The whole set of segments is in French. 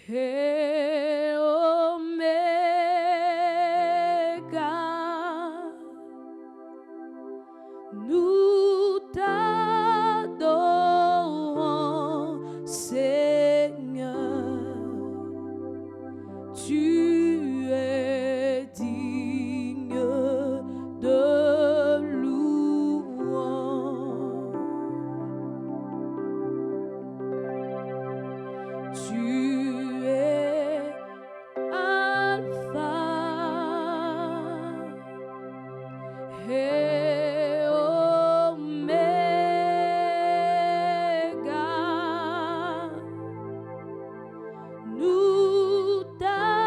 et Oméga, nous t'adorons, Seigneur, tu es digne de louange. Tu es Alpha et Oméga, nous t'adorons,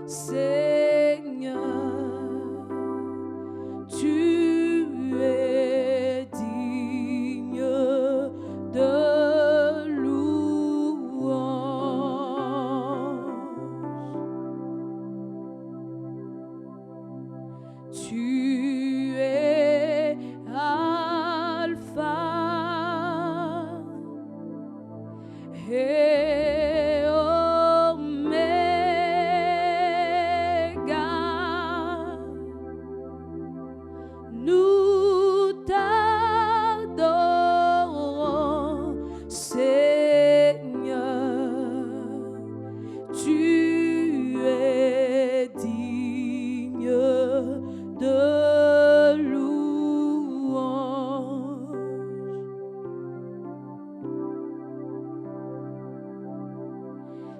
Seigneur, tu es digne de louange. Tu es Alpha et Oméga, nous t'adorons, Seigneur, tu es digne de louange.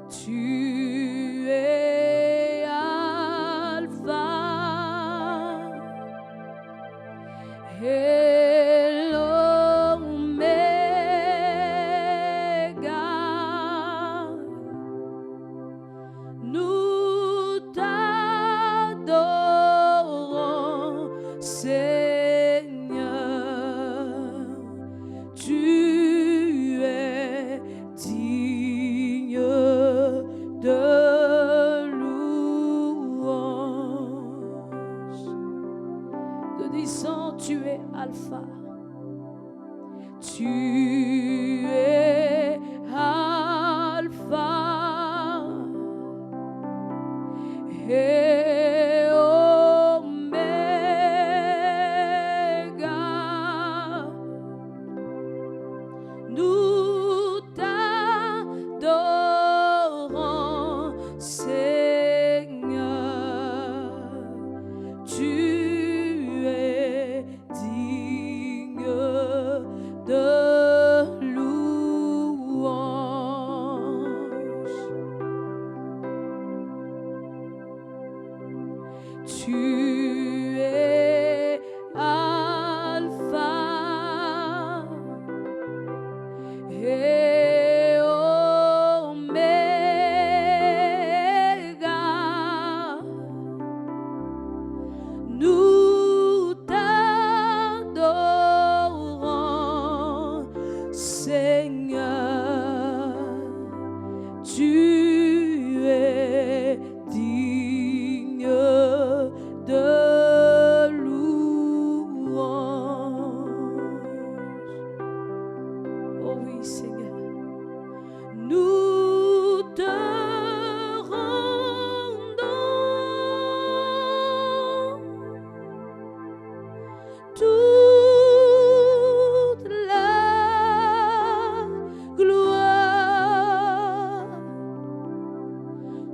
Tu es Alpha et l'Oméga, nous t'adorons, Seigneur, tu es digne de louange. Nous disons, tu es Alpha, tu es Alpha et Oméga, nous t'adorons, Seigneur, tu es digne de louange. Tu es Alpha et Oméga, nous t'adorons, Seigneur, tu es digne de louange. Oh oui, Seigneur, nous te rendons toute la gloire.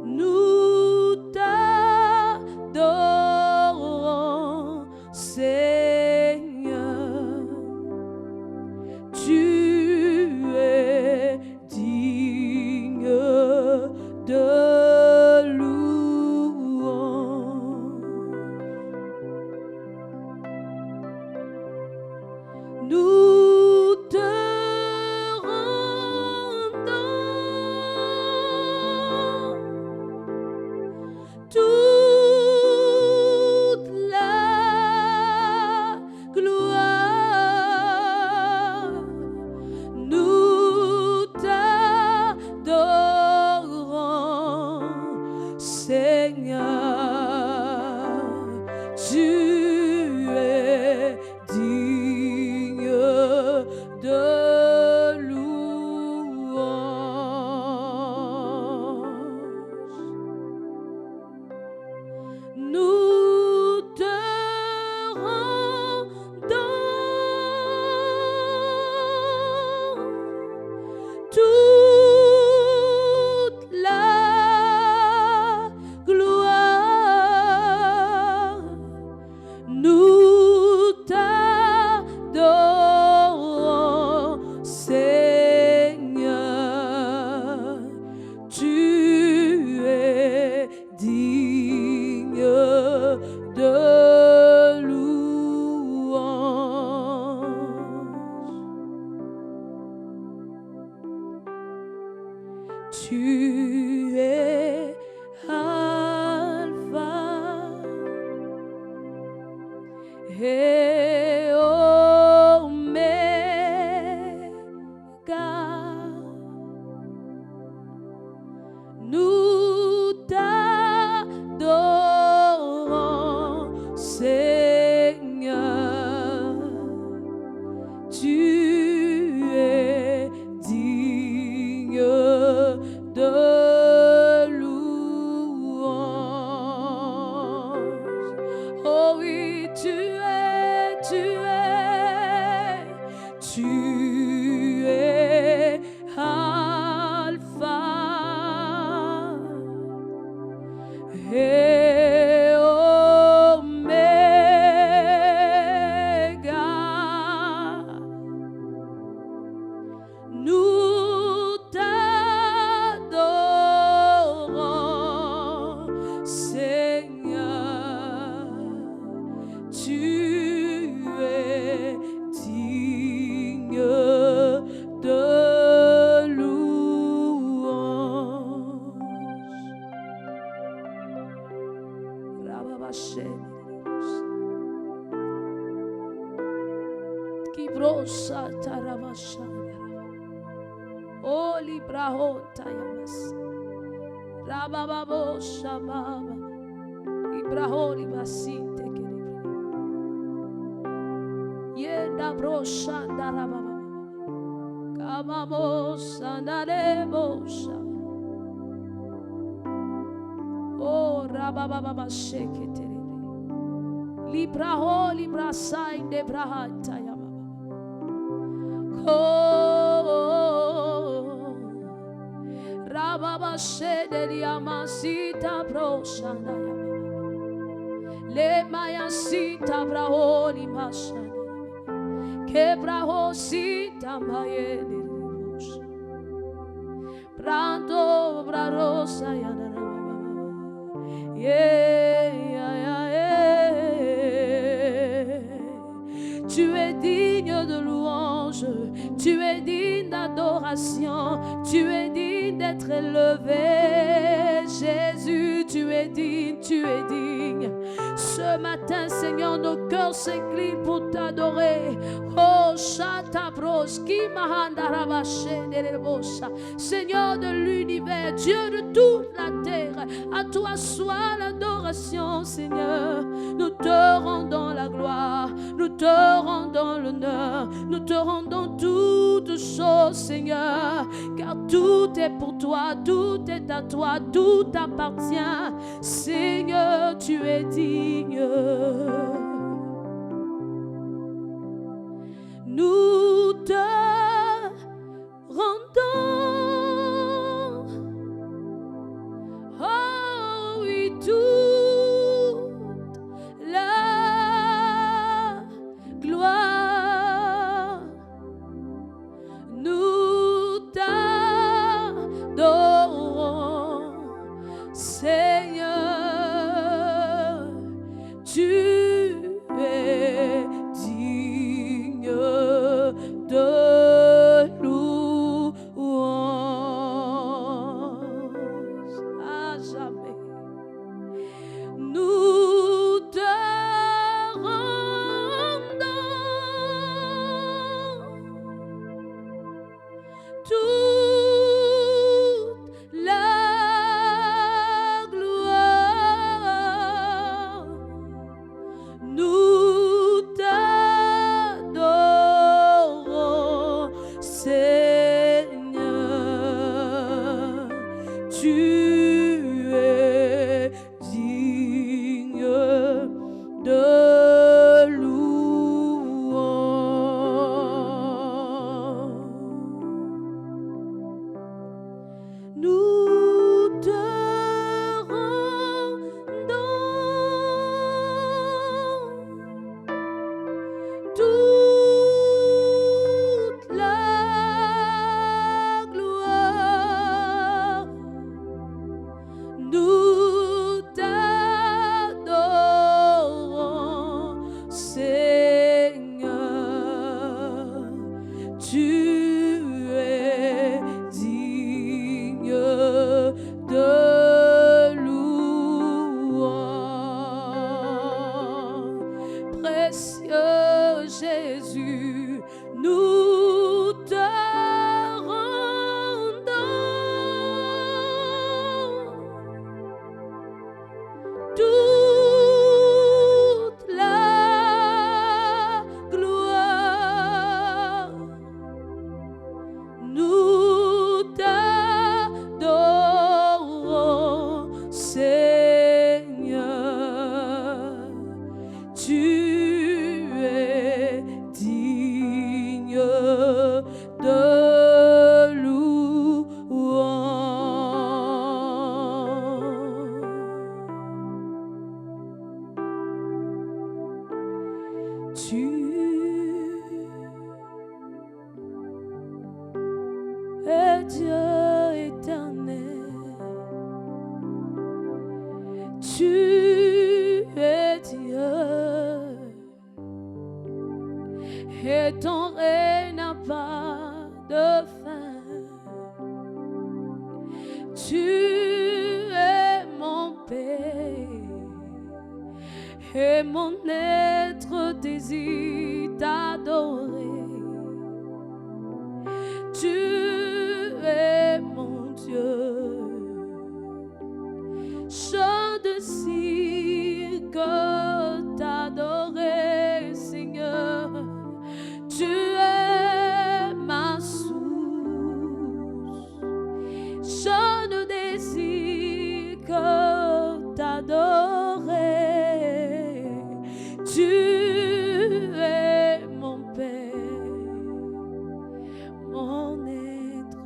Nous t'adorons, Seigneur, tu es digne de louange. Nous te rendons toute la gloire. Nous t'adorons, Seigneur, tu es digne Tu es Alpha et Oméga. Nous t'adorons, Seigneur. Tu es digne de louange. Oh oui, tu es Alpha et Oméga. Nous t'adorons, Seigneur. Tu es digne de louange. Kibrosa taravashana. Oh librahon tayamas. Rabababo shamama. Ibrahon ibasinte keribre. Yenda brosha darababa. Kamamosa narebosa. Oh rabababa sheketere. Libraho librasa indebrahanta yama. Oh, Rababa Shede Yamasita Broshana Le Mayasita Brahoni Mashana Kebraho Sita Mayeli Brando Brarosa Yana. Tu es digne de louange, tu es digne d'adoration, tu es digne d'être élevé. Jésus, tu es digne, tu es digne. Ce matin, Seigneur, nos cœurs s'inclinent pour t'adorer. Oh, Shatabroski Mahandarabashenderebosha. Seigneur de l'univers, Dieu de toute la terre, à toi soit l'adoration, Seigneur. Nous te rendons la gloire, nous te rendons l'honneur, nous te rendons toutes choses, Seigneur, car tout est pour toi, tout est à toi, tout t'appartient. Seigneur, tu es digne. Nous te rendons, oh oui, toute la gloire. Nous t'adorons, Seigneur. Tu es digne Jésus, nous te rendons toute la gloire. Nous t'adorons, Seigneur. Tu es digne de louange. Tu es Dieu éternel. Tu es Dieu. Et ton règne n'a pas de fin. Tu es mon Père, et mon être désire t'adorer. Tu es mon Dieu. Je désire que t'adorer, Seigneur. Tu es ma source. Je ne désire que t'adorer. Tu es mon Père, mon être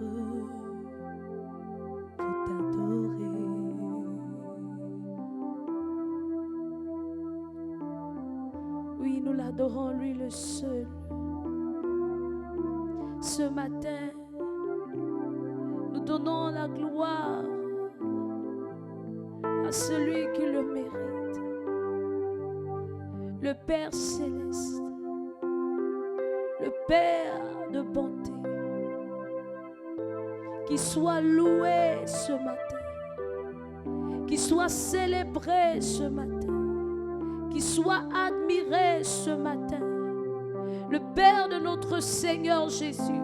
pour t'adorer. Oui, nous l'adorons, lui le seul. Ce matin, nous donnons la gloire à celui qui le mérite, le Père céleste, le Père de bonté. Qu'il soit loué ce matin, qu'il soit célébré ce matin, qu'il soit admiré ce matin. Le Père de notre Seigneur Jésus,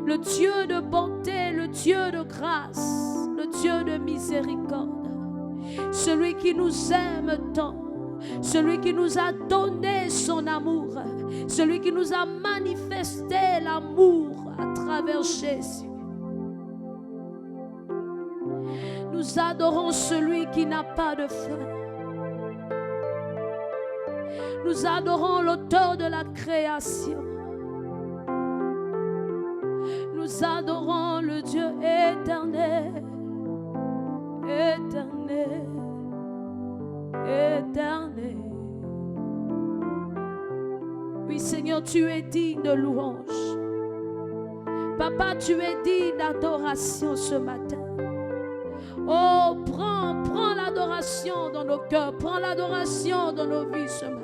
le Dieu de bonté, le Dieu de grâce, le Dieu de miséricorde, celui qui nous aime tant, celui qui nous a donné son amour, celui qui nous a manifesté l'amour à travers Jésus. Nous adorons celui qui n'a pas de fin. Nous adorons l'auteur de la création. Nous adorons le Dieu éternel, éternel, éternel. Oui, Seigneur, tu es digne de louange. Papa, tu es digne d'adoration ce matin. Oh, prends l'adoration dans nos cœurs, prends l'adoration dans nos vies ce matin.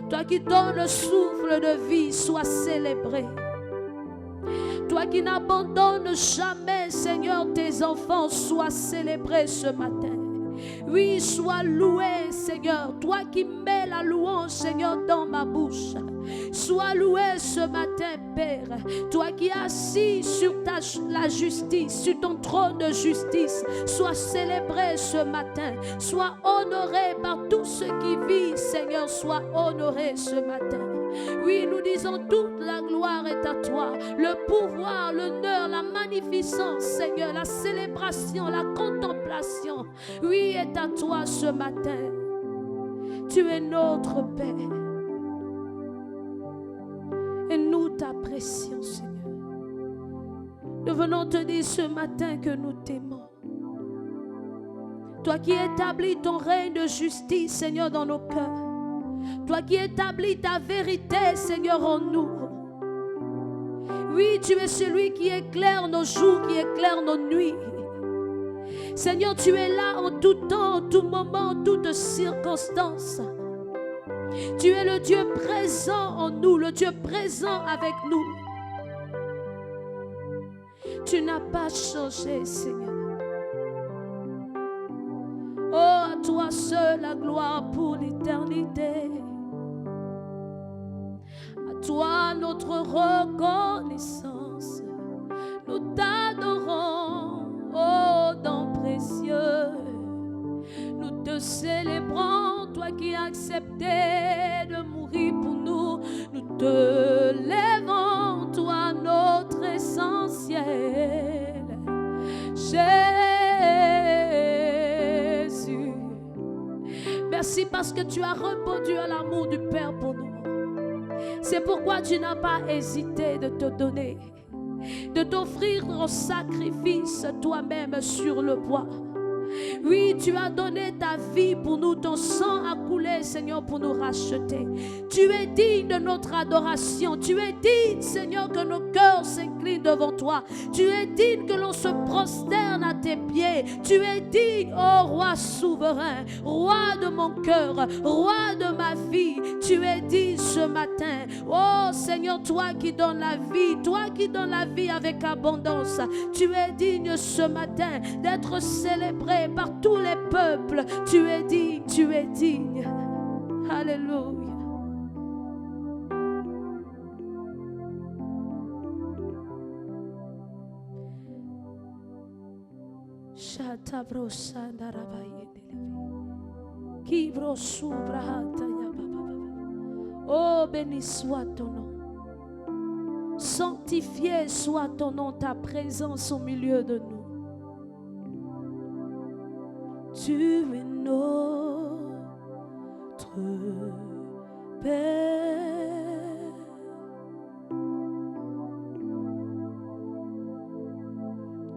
Toi qui donnes le souffle de vie, sois célébré. Toi qui n'abandonnes jamais, Seigneur, tes enfants, sois célébré ce matin. Oui, sois loué, Seigneur. Toi qui mets la louange, Seigneur, dans ma bouche. Sois loué ce matin, Père. Toi qui es assis sur la justice, sur ton trône de justice. Sois célébré ce matin. Sois honoré par tout ce qui vit, Seigneur. Sois honoré ce matin. Oui, nous disons toute la gloire est à toi. Le pouvoir, l'honneur, la magnificence, Seigneur. La célébration, la contemplation. Oui, est à toi ce matin. Tu es notre Père. Et nous t'apprécions, Seigneur. Nous venons te dire ce matin que nous t'aimons. Toi qui établis ton règne de justice, Seigneur, dans nos cœurs. Toi qui établis ta vérité, Seigneur, en nous. Oui, tu es celui qui éclaire nos jours, qui éclaire nos nuits. Seigneur, tu es là en tout temps, en tout moment, en toutes circonstances. Tu es le Dieu présent en nous, le Dieu présent avec nous. Tu n'as pas changé, Seigneur. Oh, à toi seul la gloire pour l'éternité. toi notre reconnaissance. Nous t'adorons, ô don précieux. Nous te célébrons, toi qui as accepté de mourir pour nous. Nous te lèvons, toi notre essentiel. Jésus, merci parce que tu as répondu à l'amour du Père pour nous. C'est pourquoi tu n'as pas hésité de te donner, de t'offrir en sacrifice toi-même sur le bois. Oui, tu as donné ta vie pour nous, ton sang a coulé, Seigneur, pour nous racheter. Tu es digne de notre adoration. Tu es digne, Seigneur, que nos cœurs s'inclinent devant toi. Tu es digne que l'on se prosterne à tes pieds. Tu es digne, ô roi souverain, roi de mon cœur, roi de ma vie. Tu es digne ce matin. Oh Seigneur, toi qui donnes la vie, toi qui donnes la vie avec abondance. Tu es digne ce matin d'être célébré par tous les peuples. Tu es digne, tu es digne. Alléluia. Oh, béni soit ton nom. Sanctifié soit ton nom, ta présence au milieu de nous. Tu es notre Père.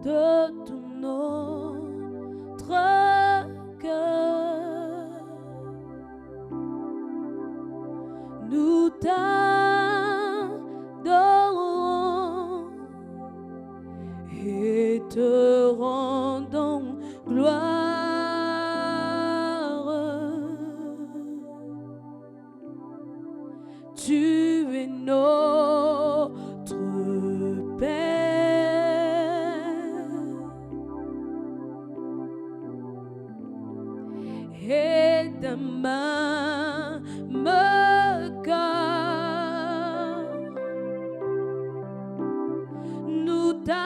De tout notre cœur, nous t'adorons et te rendons gloire. Tu es notre Père et de même cœur nous t'adorons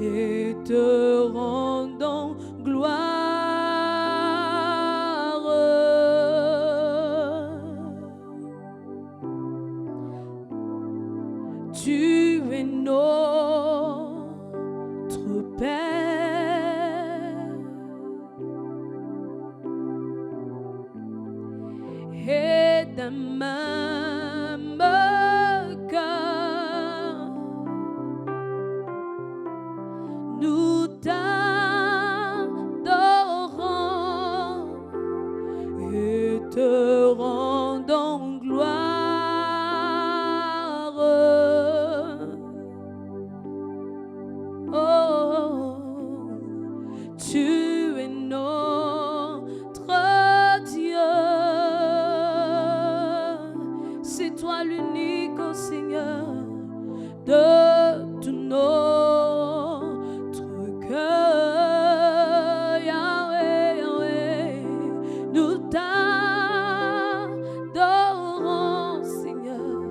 et te rendons gloire. Tu es notre Père et d'un même cœur nous t'adorons et te rendons gloire. Tu es notre Dieu. C'est toi l'unique, oh Seigneur, de tout notre cœur. Yahweh, Yahweh, nous t'adorons, Seigneur,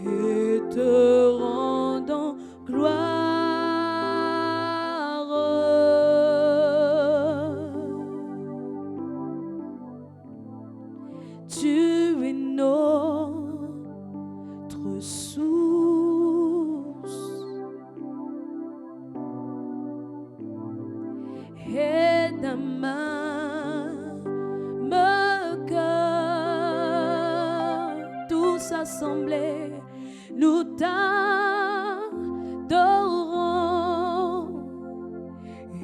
et te rendons gloire. Tu es notre source et d'un même cœur, tous assemblés, nous t'adorons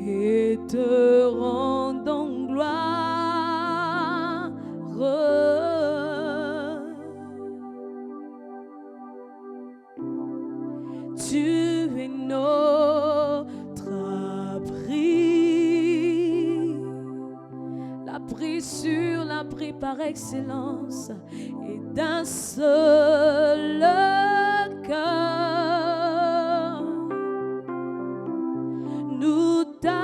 et te rendons gloire. Tu es notre abri, l'abri sûr, l'abri par excellence, et d'un seul cœur nous t'adorons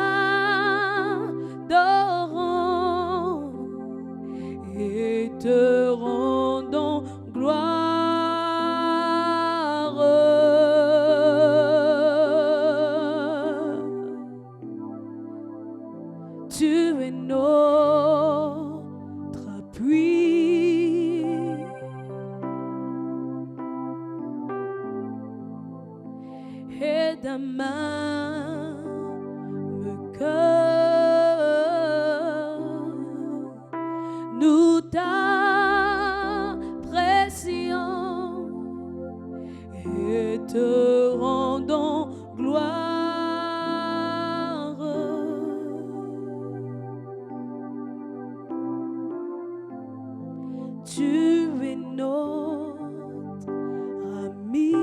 te rendons gloire. Tu es notre appui. Et d'un même cœur, nous t'apprécions et te rendons gloire. Tu es notre ami.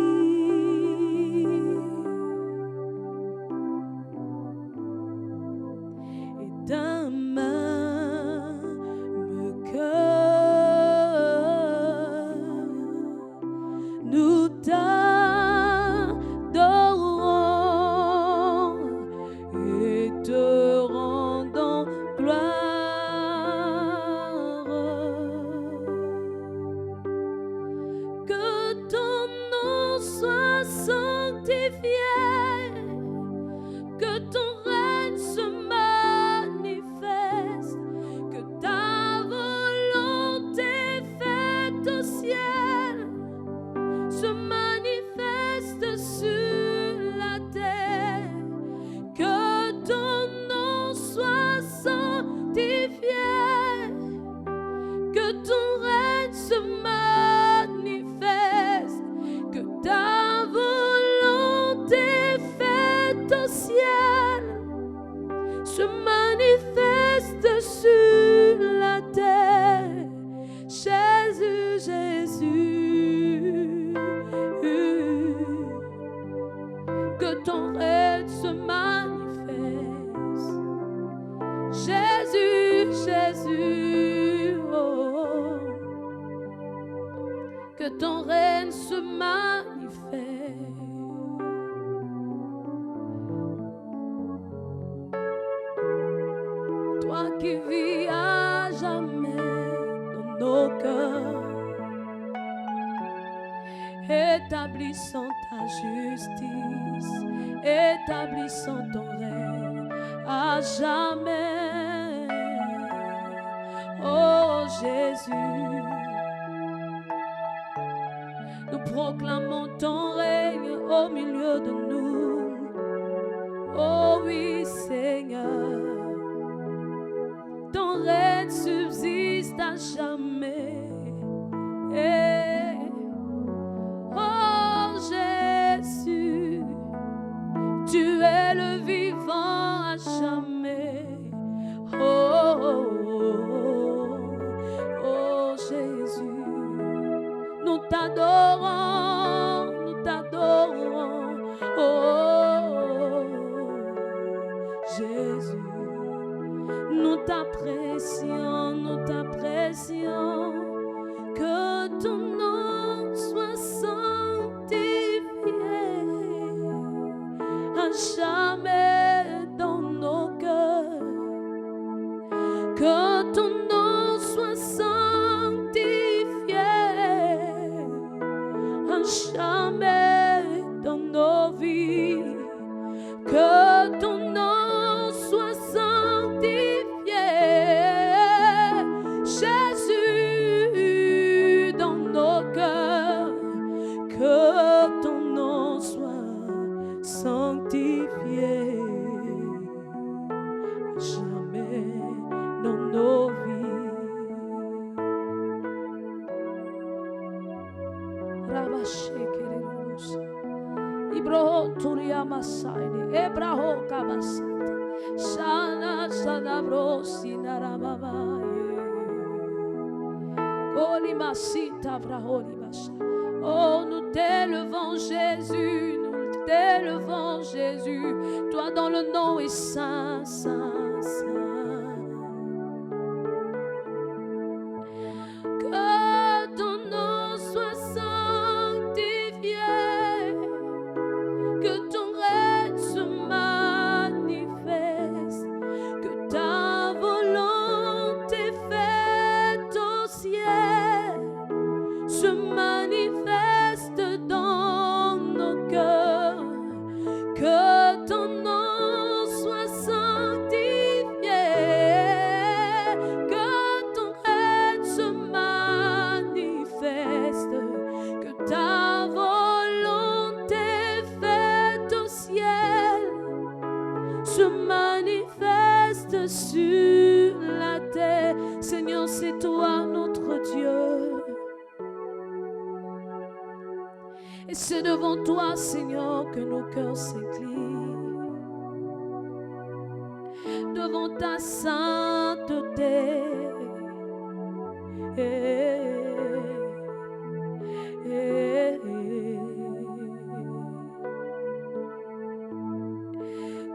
Et d'un même cœur, nous t'adorons et te rendons gloire. Que ton nom soit sanctifié, que ton règne se manifeste, que ta volonté faite au ciel se manifeste sur la terre. Que ton nom soit sanctifié, que ton règne se manifeste, que ta volonté faite au ciel se manifeste sur la terre. Jésus, Jésus, que ton règne se manifeste. Jésus, Jésus, oh, que ton règne se manifeste. Toi qui vis à jamais dans nos cœurs, établissant ta justice, établissant ton règne à jamais. Oh Jésus, nous proclamons ton règne au milieu de nous. Oh oui Seigneur, ton règne subsiste à jamais. Oh Jésus, tu es le vivant à jamais. Oh, oh, oh, oh Jésus, nous t'adorons, nous t'adorons. Oh Jésus, nous t'apprécions, nous t'apprécions. Que ton nom soit sanctifié à jamais dans nos cœurs. Que ton nom soit sanctifié à jamais dans nos vies. Que ton nom soit sanctifié, Jésus, dans nos cœurs. Que ton nom soit sanctifié jamais dans nos vies. Rabashekerenusa Ibroho Turia Masaini Ebraho Kabasata Shana Sadabro Sinarababaye Oli Masita Braholi Basha. Oh, nous t'élevons Jésus, nous t'élevons Jésus, toi dont le nom est saint, saint, saint. Que ton nom soit sanctifié, que ton règne se manifeste, que ta volonté faite au ciel c'est toi notre Dieu. Et c'est devant toi, Seigneur, que nos cœurs s'inclinent. Devant ta sainteté.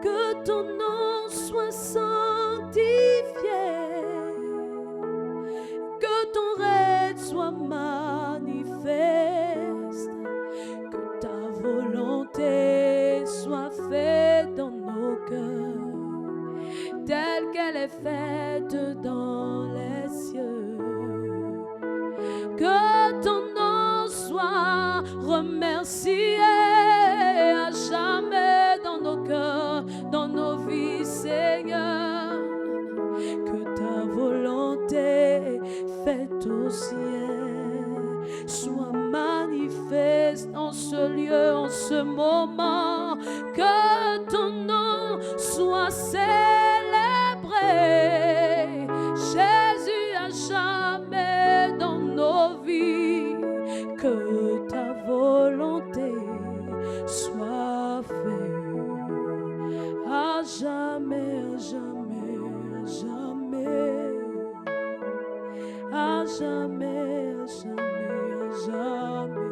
Que ton nom soit sanctifié, que ton règne soit manifeste, que ta volonté soit faite dans nos cœurs, telle qu'elle est faite dans les cieux. Que ton nom soit remercié à jamais dans nos cœurs, dans nos vies, Seigneur. Que ta volonté faite au ciel soit manifeste en ce lieu, en ce moment. Que ton nom soit célébré, Jésus, à jamais dans nos vies. Que ta volonté soit faite à jamais, à jamais, à jamais, à jamais, à jamais, à jamais.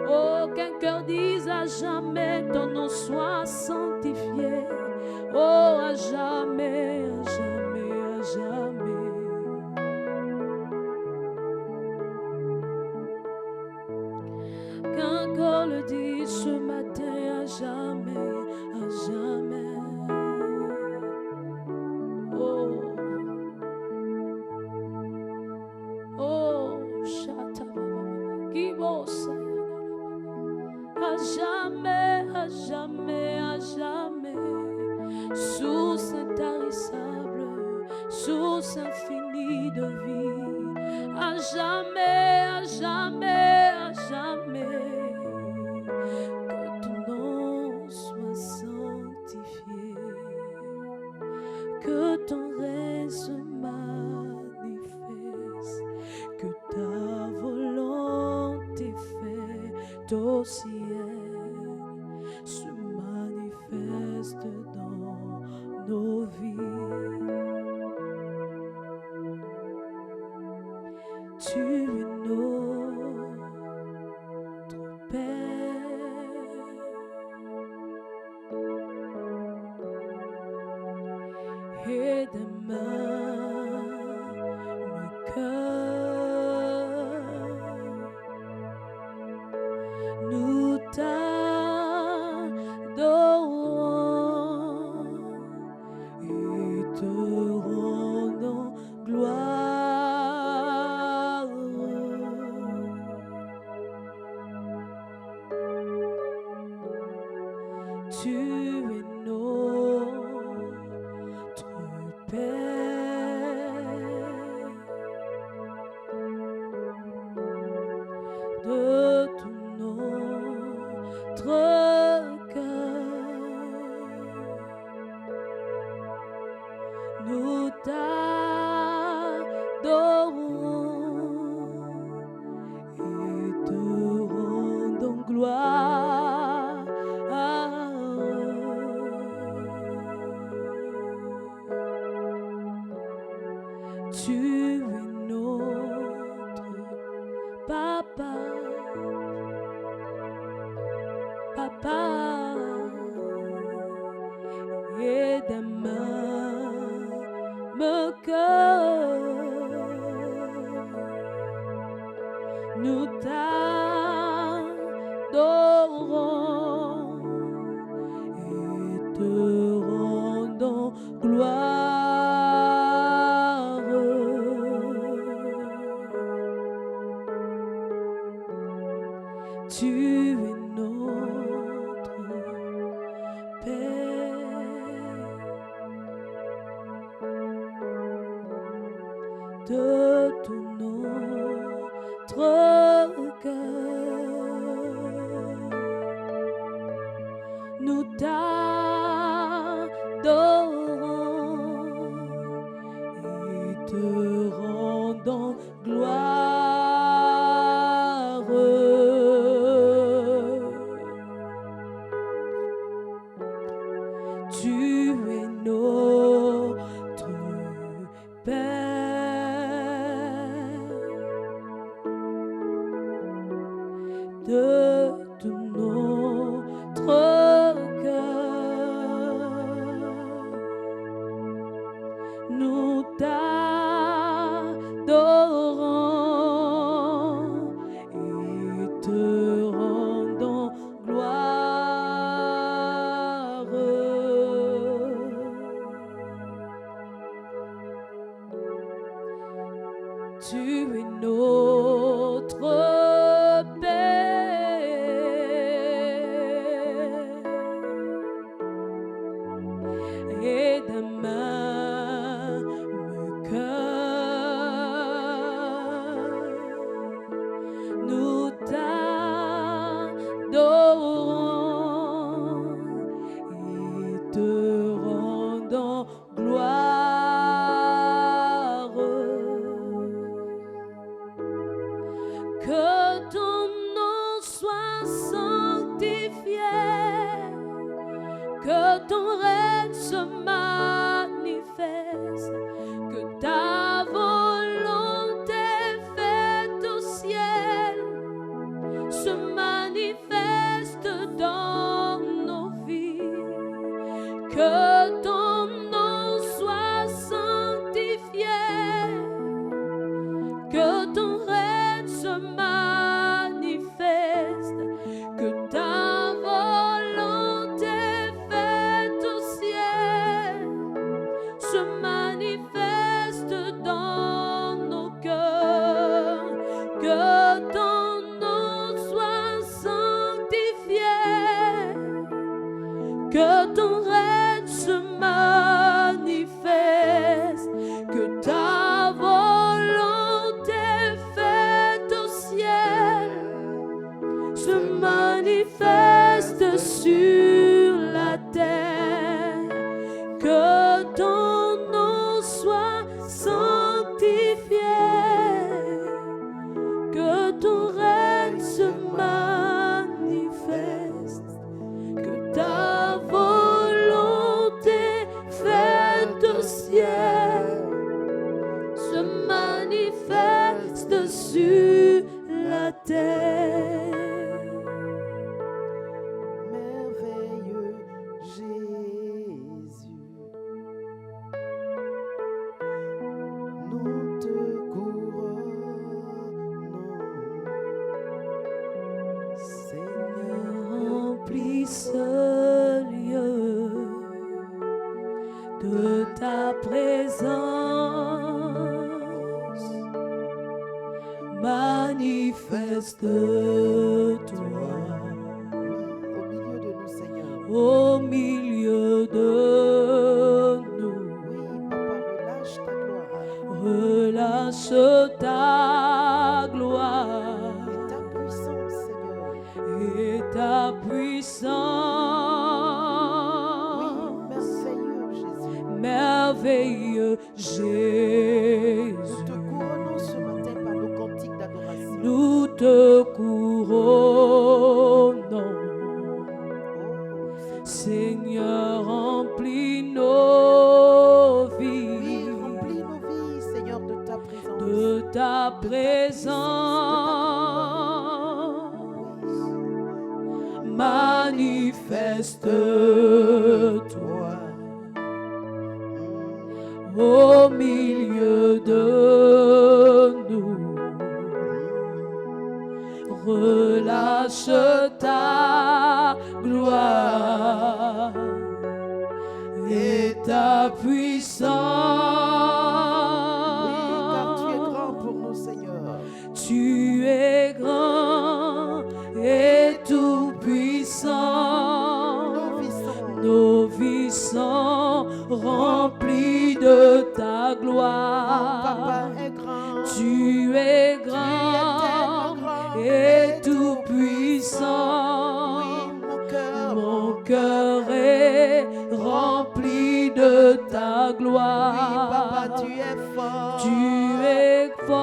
Oh, qu'un cœur dise à jamais, ton nom soit sanctifié. Oh, à jamais, à jamais, à jamais. Qu'un corps le dise ce matin, à jamais, à jamais. Oh, oh, Shatababa, Kibosa, à jamais, à jamais, à jamais. Source intarissable, source infinie de vie, à jamais, à jamais, à jamais. Que ton nom soit sanctifié, que ton règne se manifeste, que ta volonté faite au ciel se manifeste dans nos vies. Tu es notre Père, et demain mon cœur nous t'adorons et te rendons gloire. Tu es notre Père, de tout notre cœur, nous t'adorons et te rendons gloire. Tu es notre Papa, Papa, et demain mon cœur nous t'adorons et te rendons gloire. Tu es notre Père, de tout notre cœur, nous t'adorons et te rendons rendons gloire. Tu es notre Père, de tout notre cœur, nous t'adorons et te rendons gloire. Tu es notre Père et de même cœur, nous t'adorons et te rendons gloire. Que ton nom soit sanctifié, que ton règne se manifeste, que ta volonté faite au ciel se manifeste dans nos vies. Que ton nom soit sanctifié, que ton règne se manifeste, que ta volonté faite au ciel se manifeste dans nos cœurs. Que ton nom soit sanctifié, que ton règne se manifeste, que ta volonté faite au ciel se manifeste sur la terre. Que ton nom soit sanctifié, que ton règne se manifeste, que ta volonté faite au ciel se manifeste sur la terre. Merveilleux Jésus, nous te couronnons. Seigneur, remplis ce lieu de ta présence, manifeste-toi Au milieu de nous, Seigneur. au milieu de nous. Oui, Papa, relâche ta gloire Relâche ta gloire et ta puissance, et ta puissance. Oui, Merveilleux merveilleux Jésus. Jésus, Nous te couronnons ce matin par nos cantiques d'adoration. nous te couronnons. Seigneur, remplis nos Oui, vies remplis nos vies, Seigneur, de ta présence. de ta présence. Manifeste-toi au milieu de nous. Relâche ta gloire et ta puissance. Oui, car tu es grand pour nous, Seigneur. Tu es grand et tout puissant. Nos vies sont remplies de ta gloire. Papa est grand. Tu es Tu es grand tellement grand et tout puissant. Oui, Mon cœur est rempli de ta Oui, gloire. Papa, tu es fort. Tu es fort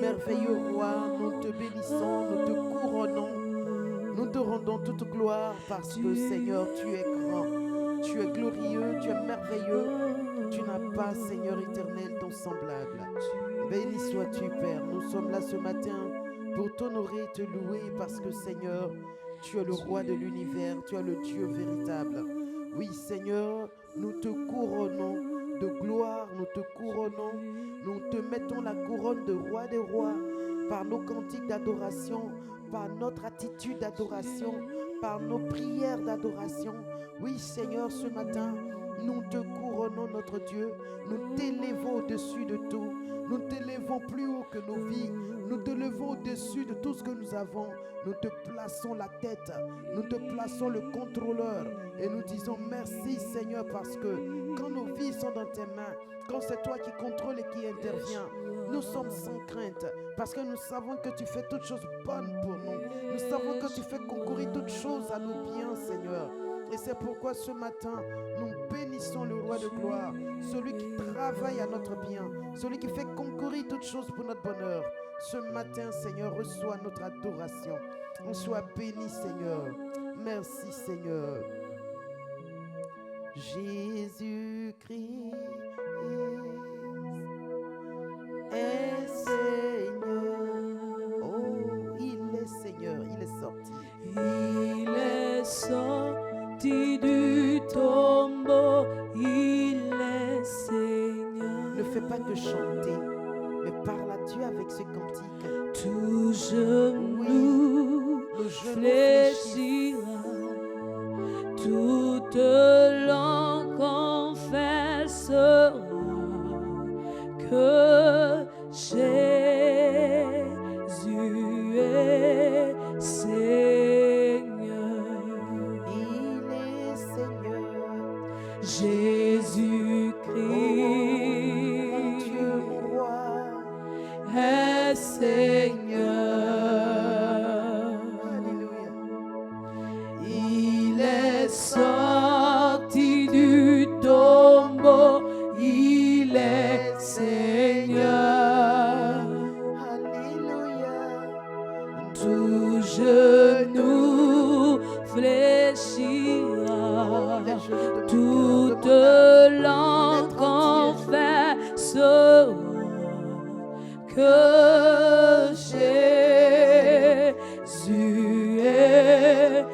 Merveilleux roi, nous te bénissons, nous te couronnons. Nous te rendons toute gloire parce que Seigneur, tu es grand, tu es glorieux, tu es merveilleux. Tu n'as pas, Seigneur éternel, ton semblable. Béni sois-tu, Père. Nous sommes là ce matin pour t'honorer et te louer parce que, Seigneur, tu es le roi de l'univers, tu es le Dieu véritable. Oui, Seigneur, nous te couronnons de gloire, nous te couronnons, nous te mettons la couronne de roi des rois par nos cantiques d'adoration, par notre attitude d'adoration, par nos prières d'adoration. Oui, Seigneur, ce matin, nous te couronnons, notre Dieu. Nous t'élevons au-dessus de tout. Nous t'élevons plus haut que nos vies. Nous te levons au-dessus de tout ce que nous avons. Nous te plaçons la tête. Nous te plaçons le contrôleur. Et nous disons merci, Seigneur, parce que quand nos vies sont dans tes mains, quand c'est toi qui contrôles et qui interviens, nous sommes sans crainte parce que nous savons que tu fais toutes choses bonnes pour nous. Nous savons que tu fais concourir toutes choses à nos biens, Seigneur. Et c'est pourquoi ce matin, nous bénissons le roi de gloire, celui qui travaille à notre bien, celui qui fait concourir toutes choses pour notre bonheur. Ce matin, Seigneur, reçois notre adoration. On soit béni, Seigneur. Merci, Seigneur. Jésus-Christ est Seigneur. Oh, il est Seigneur, il est sorti. Il est sorti du tombeau, il est Seigneur. Ne fais pas que chanter, mais parle à Dieu avec ce cantique. Tout genou fléchira, toute langue confessera que Jésus est Seigneur. Il est Seigneur. Jésus-Christ, Mon Dieu, mon roi, est Seigneur. alléluia. Il est sorti du tombeau, il est Seigneur. Alléluia. Tout genou fléchira, Les genoux de mon toute cœur, de mon âme, langue d'être entier. confessera que Jésus est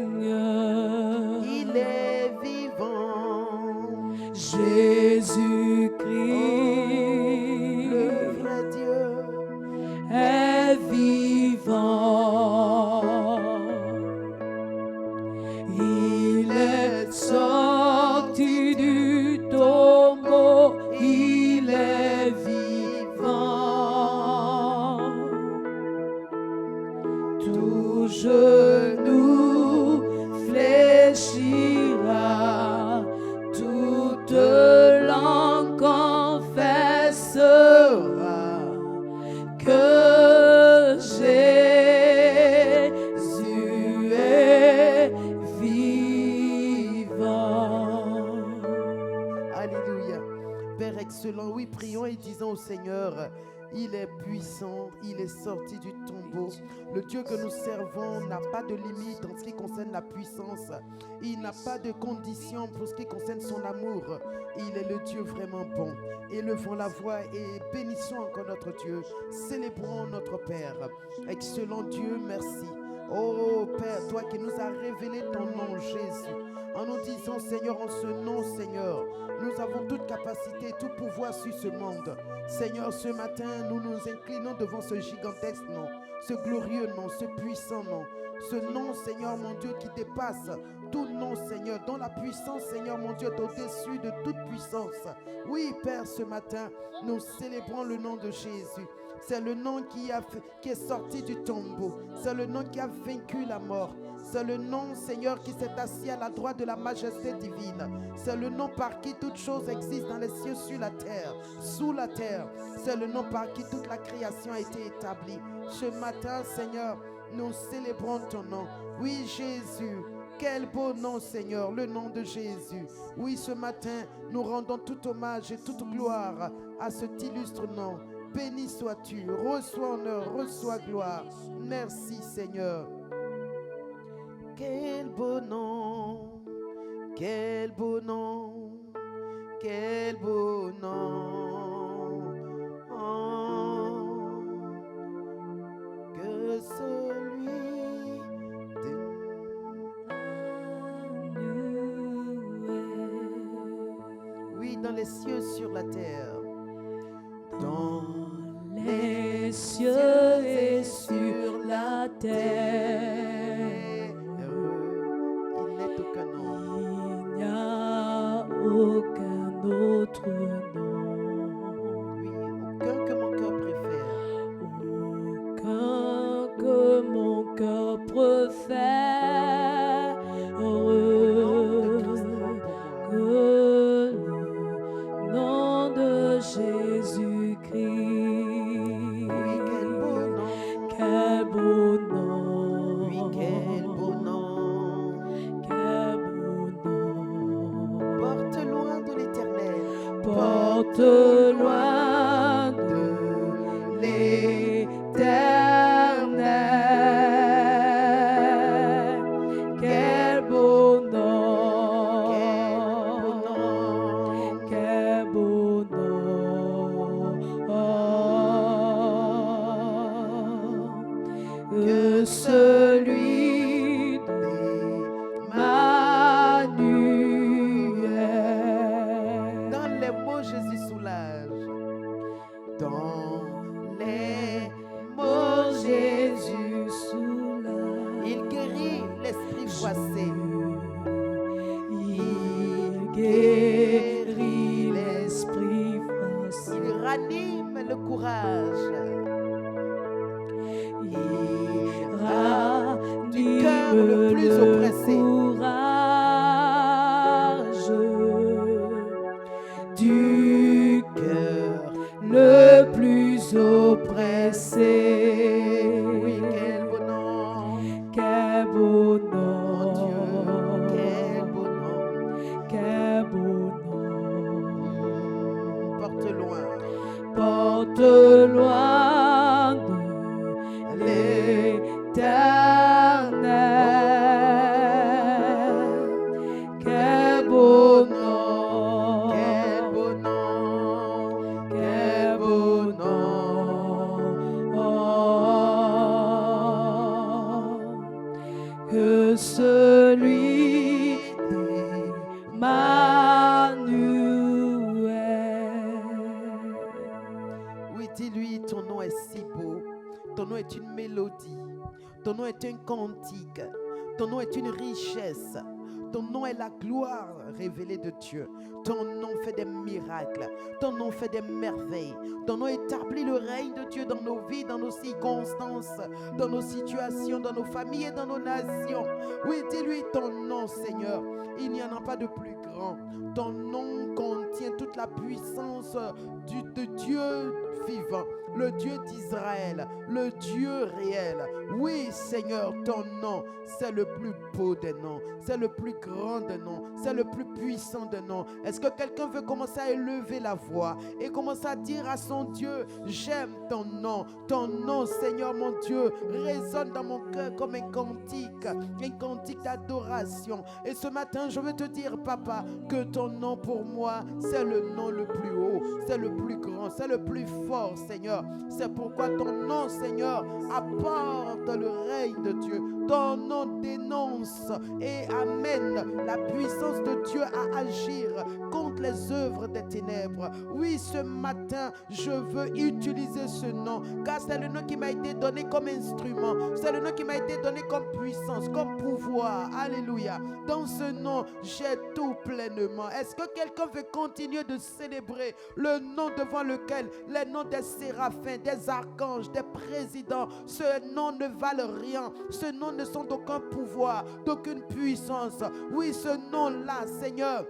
Seigneur. Il est vivant. Jésus-Christ Le vrai Dieu. est vivant. Il est sorti du tombeau, il est vivant. Tout genou fléchira, toute langue confessera que Jésus est vivant. Alléluia. Père excellent, oui, prions et disons au Seigneur, il est puissant, il est sorti du tombeau. Le Dieu que nous servons n'a pas de limite en ce qui concerne la puissance. Il n'a pas de condition pour ce qui concerne son amour. Il est le Dieu vraiment bon. Élevons la voix et bénissons encore notre Dieu. Célébrons notre Père. Excellent Dieu, merci. Oh Père, toi qui nous as révélé ton nom, Jésus. En nous disant, Seigneur, en ce nom, Seigneur, nous avons toute capacité, tout pouvoir sur ce monde. Seigneur, ce matin, nous nous inclinons devant ce gigantesque nom, ce glorieux nom, ce puissant nom. Ce nom, Seigneur, mon Dieu, qui dépasse tout nom, Seigneur, dont la puissance, Seigneur, mon Dieu, est au-dessus de toute puissance. Oui, Père, ce matin, nous célébrons le nom de Jésus. C'est le nom qui est sorti du tombeau. C'est le nom qui a vaincu la mort. C'est le nom, Seigneur, qui s'est assis à la droite de la majesté divine. C'est le nom par qui toute chose existe dans les cieux, sur la terre, sous la terre. C'est le nom par qui toute la création a été établie. Ce matin, Seigneur, nous célébrons ton nom. Oui, Jésus, quel beau nom, Seigneur, le nom de Jésus. Oui, ce matin, nous rendons tout hommage et toute gloire à cet illustre nom. Béni sois-tu, reçois honneur, reçois gloire. Merci, Seigneur. Quel beau nom, quel beau nom, quel beau nom. Oh, que celui de oui, dans les cieux, sur la terre. Dans les cieux et sur la terre, il n'est aucun nom. il n'y a aucun autre nom. Oui, aucun que mon cœur préfère. Aucun que mon cœur préfère. Que le nom de Jésus-Christ. Oui, quel beau nom. Quel beau nom. Oui, quel beau nom. Quel beau nom. Porte loin de l'éternel. Porte loin de l'éternel. Quel beau nom. Quel beau nom. Que celui d'Emmanuel. Dans les mots, Jésus soulage. Dans les mots, Jésus soulage. il guérit l'esprit froissé. Il guérit l'esprit froissé. Il ranime le courage. Il Du cœur le plus oppressé. Courage du Cœur. le plus oppressé. Oui, quel beau nom. Quel beau Mon nom. Dieu, quel beau nom. Quel beau nom. Porte loin. Porte loin de l'éternel. Quel beau nom. Quel beau nom. Quel beau nom. Que celui d'Emmanuel. Oui, dis-lui, ton nom est si beau. Ton nom est une mélodie. Ton nom est un cantique. Ton nom est une richesse. Ton nom est la gloire révélée de Dieu. Ton nom fait des miracles. Ton nom fait des merveilles. Ton nom établit le règne de Dieu dans nos vies, dans nos circonstances, dans nos situations, dans nos familles et dans nos nations. Oui, dis-lui ton nom, Seigneur. Il n'y en a pas de plus grand. Ton nom contient toute la puissance de Dieu vivant, le Dieu d'Israël, le Dieu réel. Oui, Seigneur, ton nom, c'est le plus beau des noms, c'est le plus grand des noms, c'est le plus puissant des noms. Est-ce que quelqu'un veut commencer à élever la voix et commencer à dire à son Dieu, j'aime ton nom, Seigneur mon Dieu, résonne dans mon cœur comme un cantique d'adoration. Et ce matin, je veux te dire, Papa, que ton nom pour moi, c'est le nom le plus haut, c'est le plus grand, c'est le plus fort, Seigneur. C'est pourquoi ton nom, Seigneur, apporte le règne de Dieu. Ton nom dénonce et amène la puissance de Dieu à agir contre les œuvres des ténèbres. Oui, ce matin, je veux utiliser ce nom, car c'est le nom qui m'a été donné comme instrument. C'est le nom qui m'a été donné comme puissance, comme pouvoir. Alléluia. Dans ce nom, j'ai tout pleinement. Est-ce que quelqu'un veut continuer de célébrer le nom devant lequel les noms des séraphins, des archanges, des présidents, ce nom ne valent rien. Ce nom ne sont d'aucun pouvoir, d'aucune puissance. Oui, ce nom-là, Seigneur,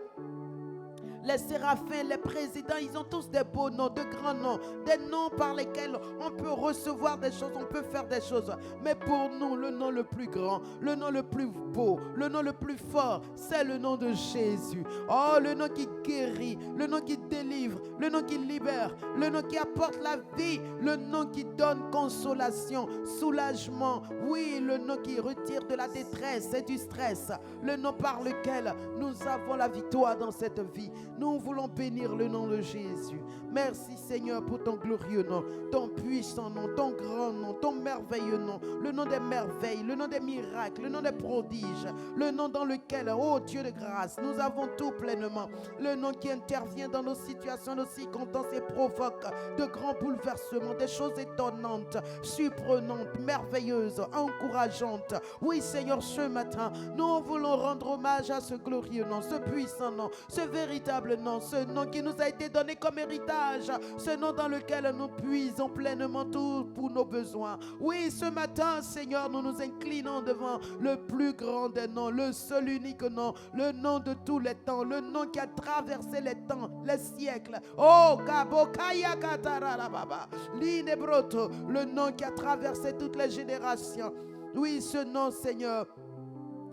les séraphins, les présidents, ils ont tous des beaux noms, de grands noms, des noms par lesquels on peut recevoir des choses, on peut faire des choses. Mais pour nous, le nom le plus grand, le nom le plus beau, le nom le plus fort, c'est le nom de Jésus. Oh, le nom qui guérit, le nom qui délivre, le nom qui libère, le nom qui apporte la vie, le nom qui donne consolation, soulagement. Oui, le nom qui retire de la détresse et du stress, le nom par lequel nous avons la victoire dans cette vie. Nous voulons bénir le nom de Jésus. Merci Seigneur pour ton glorieux nom, ton puissant nom, ton grand nom, ton merveilleux nom, le nom des merveilles, le nom des miracles, le nom des prodiges, le nom dans lequel, oh Dieu de grâce, nous avons tout pleinement, le nom qui intervient dans nos situations, nos circonstances et provoque de grands bouleversements, des choses étonnantes, surprenantes, merveilleuses, encourageantes. Oui Seigneur, ce matin, nous voulons rendre hommage à ce glorieux nom, ce puissant nom, ce véritable nom, ce nom qui nous a été donné comme héritage, ce nom dans lequel nous puisons pleinement tout pour nos besoins. Oui, ce matin, Seigneur, nous nous inclinons devant le plus grand des noms, le seul unique nom, le nom de tous les temps, le nom qui a traversé les temps, les siècles. Oh, Kabokaya Katarababa, Linebroto, le nom qui a traversé toutes les générations. Oui, ce nom, Seigneur,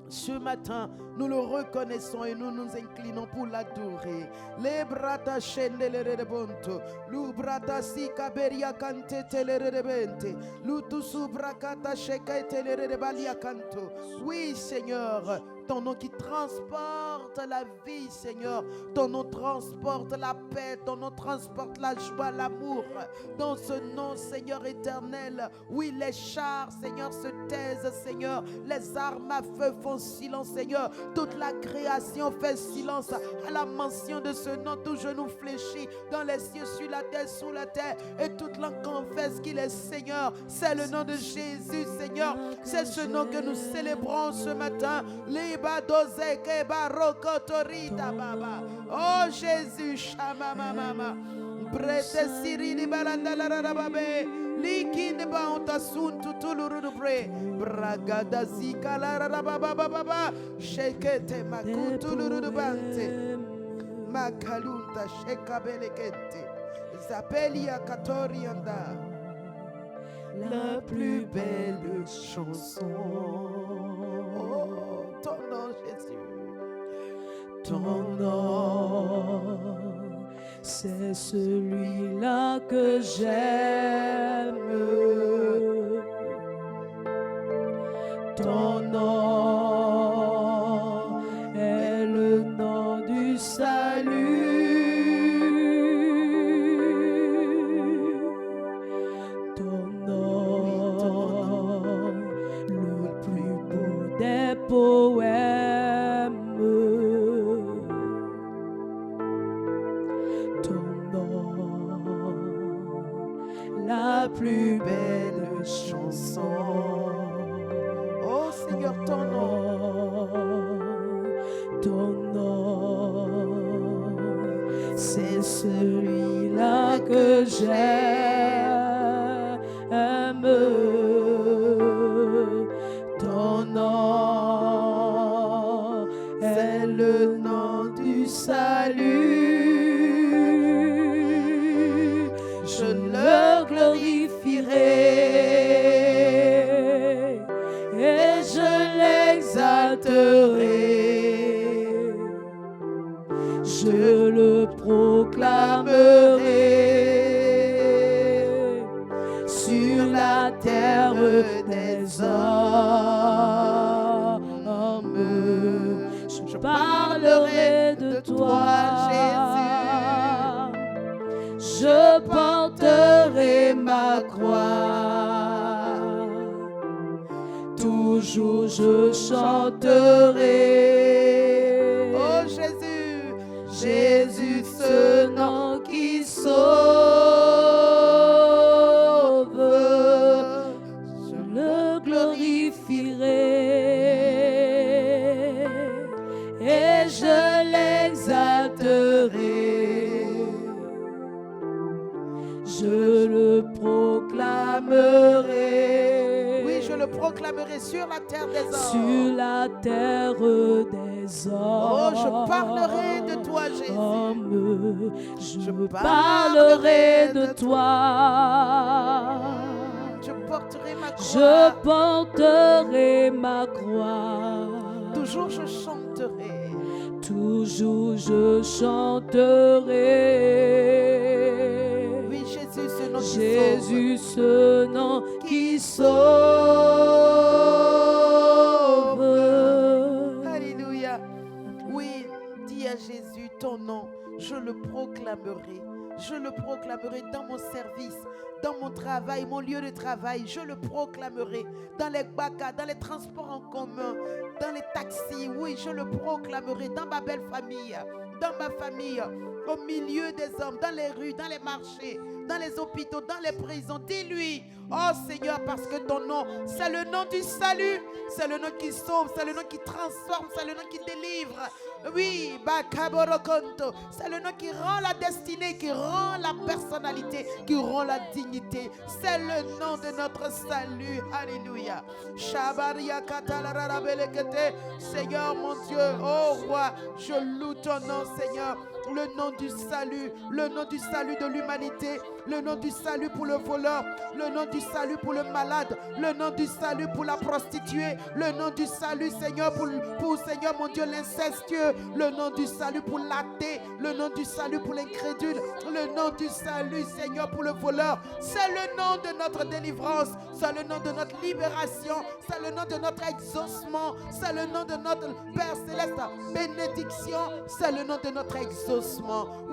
ce matin, nous le reconnaissons et nous nous inclinons pour l'adorer. Les brata scendele rebonto, lu brata si caberia cante telerebente, lu tu subrakata sheka telerebalia canto. Oui, Seigneur, ton nom qui transporte la vie, Seigneur. Ton nom transporte la paix, ton nom transporte la joie, l'amour. Dans ce nom, Seigneur éternel, oui, les chars, Seigneur, se taisent, Seigneur. Les armes à feu font silence, Seigneur. Toute la création fait silence à la mention de ce nom. Tout genou fléchit dans les cieux, sur la terre, sous la terre. Et toute langue confesse qu'il est Seigneur. C'est le nom de Jésus, Seigneur. C'est ce nom que nous célébrons ce matin. Oh Jésus, Shama Mama, Brete Siri Baranda la Babe, Likin ba ontasun tutuluru bre, Bragada Zika la Baba, Shekete Makutuluru Bante, Makalunta Shekabelekente, Zapelia Katorianda, la plus belle chanson. Ton nom, Jésus. Ton nom, c'est celui-là que j'aime. Ton nom est le nom du salut. Ton nom, le plus beau des poèmes. La plus belle chanson. Oh Seigneur, ton nom, c'est celui-là que j'aime. Ton nom est le nom du salut. Je le glorifierai et je l'exalterai. Je le proclamerai sur la terre des hommes. Je parlerai de toi, Jésus. Je porterai ma croix. Toujours je chanterai. Oh Jésus, Jésus, ce nom qui sauve. Je le glorifierai et je l'exalterai. Je le proclamerai. Oui, je le proclamerai. proclamerai sur la terre des hommes. Sur la terre des hommes. Oh, je parlerai de toi, Jésus. Je parlerai de toi. Je porterai ma croix. Je porterai ma croix. Toujours je chanterai. Toujours je chanterai. Oui, Jésus, ce nom qui Jésus, ce nom qui sauve. Alléluia. Oui, dis à Jésus ton nom. Je le proclamerai. Je le proclamerai dans mon service, dans mon travail, mon lieu de travail. Je le proclamerai dans les bakas, dans les transports en commun, dans les taxis. Oui, je le proclamerai dans ma belle famille, dans ma famille, au milieu des hommes, dans les rues, dans les marchés, dans les hôpitaux, dans les prisons. Dis-lui, oh Seigneur, parce que ton nom, c'est le nom du salut, c'est le nom qui sauve, c'est le nom qui transforme, c'est le nom qui délivre. Oui, Bakaborokonto, c'est le nom qui rend la destinée, qui rend la personnalité, qui rend la dignité. C'est le nom de notre salut. Alléluia. Shabaria Katalarabelekete. Seigneur mon Dieu, oh roi, je loue ton nom, Seigneur. Le nom du salut de l'humanité, le nom du salut pour le voleur, le nom du salut pour le malade, le nom du salut pour la prostituée, le nom du salut, Seigneur, pour Seigneur mon Dieu, l'incestueux, le nom du salut pour l'athée, le nom du salut pour l'incrédule, le nom du salut, Seigneur, pour le voleur. C'est le nom de notre délivrance, c'est le nom de notre libération, c'est le nom de notre exaucement, c'est le nom de notre Père Céleste, bénédiction, c'est le nom de notre exaucement.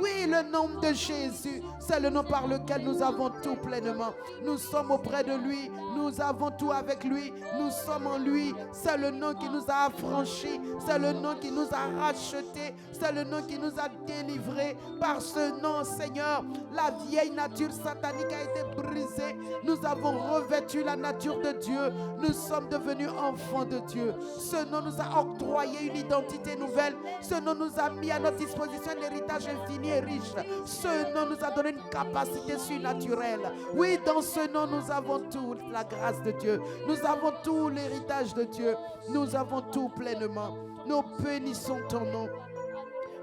Oui, le nom de Jésus, c'est le nom par lequel nous avons tout pleinement. Nous sommes auprès de lui, nous avons tout avec lui, nous sommes en lui. C'est le nom qui nous a affranchis, c'est le nom qui nous a rachetés, c'est le nom qui nous a délivrés. Par ce nom, Seigneur, la vieille nature satanique a été brisée. Nous avons revêtu la nature de Dieu. Nous sommes devenus enfants de Dieu. Ce nom nous a octroyé une identité nouvelle. Ce nom nous a mis à notre disposition l'héritage infini et riche. Ce nom nous a donné une capacité surnaturelle. Oui, dans ce nom, nous avons toute la grâce de Dieu. Nous avons tout l'héritage de Dieu. Nous avons tout pleinement. Nous bénissons ton nom.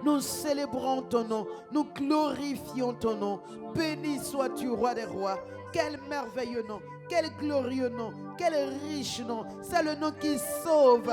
Nous célébrons ton nom. Nous glorifions ton nom. Béni sois-tu, roi des rois. Quel merveilleux nom. Quel glorieux nom, quel riche nom. C'est le nom qui sauve,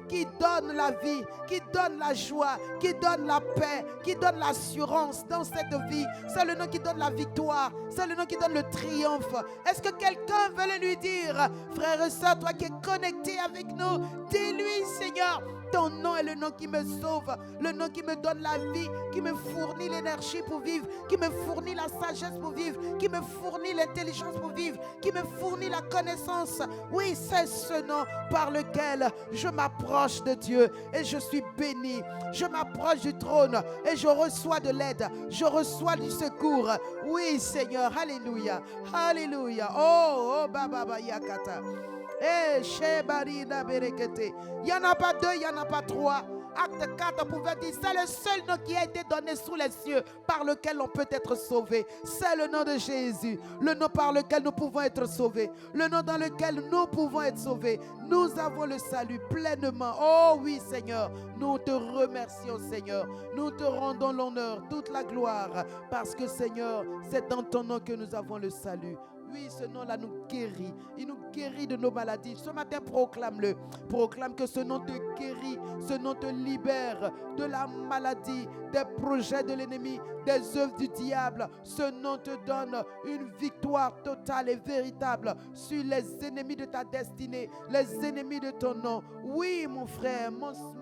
qui donne la vie, qui donne la joie, qui donne la paix, qui donne l'assurance dans cette vie. C'est le nom qui donne la victoire, c'est le nom qui donne le triomphe. Est-ce que quelqu'un veut le lui dire? Frère et soeur, toi qui es connecté avec nous, dis-lui, Seigneur, ton nom est le nom qui me sauve, le nom qui me donne la vie, qui me fournit l'énergie pour vivre, qui me fournit la sagesse pour vivre, qui me fournit l'intelligence pour vivre, qui me fournit la connaissance. Oui, c'est ce nom par lequel je m'approche de Dieu et je suis béni. Je m'approche du trône et je reçois de l'aide, je reçois du secours. Oui, Seigneur, alléluia, alléluia. Oh, Baba Yakata. Il n'y en a pas deux, il n'y en a pas trois. Acte 4 pouvait dire, c'est le seul nom qui a été donné sous les cieux par lequel on peut être sauvé. C'est le nom de Jésus, le nom par lequel nous pouvons être sauvés, le nom dans lequel nous pouvons être sauvés. Nous avons le salut pleinement. Oh oui, Seigneur, nous te remercions, Seigneur. Nous te rendons l'honneur, toute la gloire, parce que, Seigneur, c'est dans ton nom que nous avons le salut. Oui, ce nom-là nous guérit. Il nous guérit de nos maladies. Ce matin, proclame-le. Proclame que ce nom te guérit. Ce nom te libère de la maladie, des projets de l'ennemi, des œuvres du diable. Ce nom te donne une victoire totale et véritable sur les ennemis de ta destinée, les ennemis de ton nom. Oui, mon frère,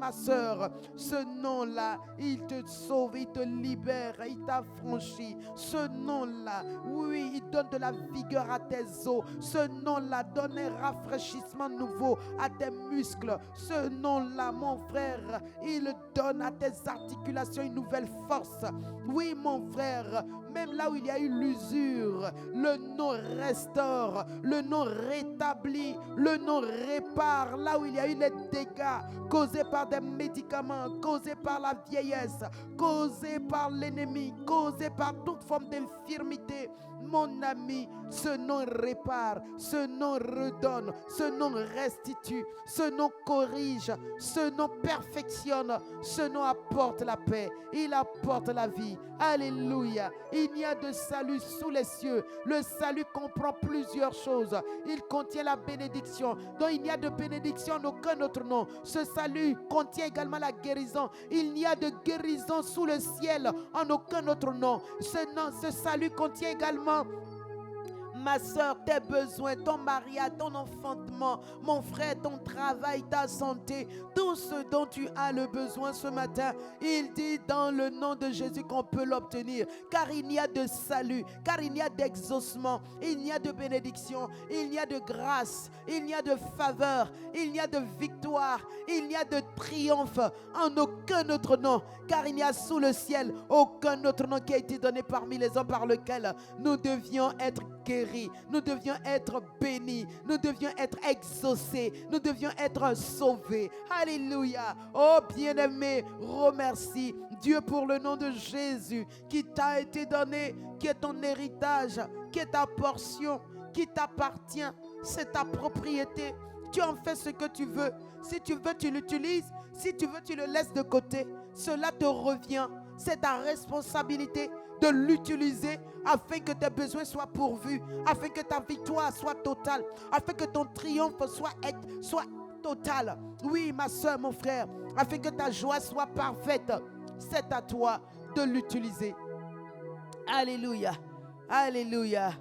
ma soeur, ce nom-là, il te sauve, il te libère, il t'affranchit. Ce nom-là, oui, il donne de la vigueur à tes os. Ce nom-là donne un rafraîchissement nouveau à tes muscles. Ce nom-là, mon frère, il donne à tes articulations une nouvelle force. Oui, mon frère, même là où il y a eu l'usure, le nom restaure, le nom rétablit, le nom répare. Là où il y a eu les dégâts causés par des médicaments, causés par la vieillesse, causés par l'ennemi, causés par toute forme d'infirmité, mon ami, Ce nom répare, ce nom redonne, ce nom restitue, ce nom corrige, ce nom perfectionne, ce nom apporte la paix, il apporte la vie. Alléluia. Il n'y a de salut sous les cieux. Le salut comprend plusieurs choses. Il contient la bénédiction, dont il n'y a de bénédiction en aucun autre nom. Ce salut contient également la guérison. Il n'y a de guérison sous le ciel en aucun autre nom. Ce salut contient également, ma soeur, tes besoins, ton mariage, ton enfantement, mon frère, ton travail, ta santé, tout ce dont tu as le besoin ce matin. Il dit dans le nom de Jésus qu'on peut l'obtenir, car il y a de salut, car il y a d'exaucement, il y a de bénédiction, il y a de grâce, il y a de faveur, il y a de victoire, il y a de triomphe en aucun autre nom, car il n'y a sous le ciel aucun autre nom qui a été donné parmi les hommes par lequel nous devions être guéris, nous devions être bénis, nous devions être exaucés, nous devions être sauvés. Alléluia. Oh bien-aimé, remercie Dieu pour le nom de Jésus qui t'a été donné, qui est ton héritage, qui est ta portion, qui t'appartient. C'est ta propriété. Tu en fais ce que tu veux. Si tu veux, tu l'utilises. Si tu veux, tu le laisses de côté. Cela te revient. C'est ta responsabilité de l'utiliser afin que tes besoins soient pourvus, afin que ta victoire soit totale, afin que ton triomphe soit total. Oui, ma soeur, mon frère, afin que ta joie soit parfaite. C'est à toi de l'utiliser. Alléluia. Alléluia.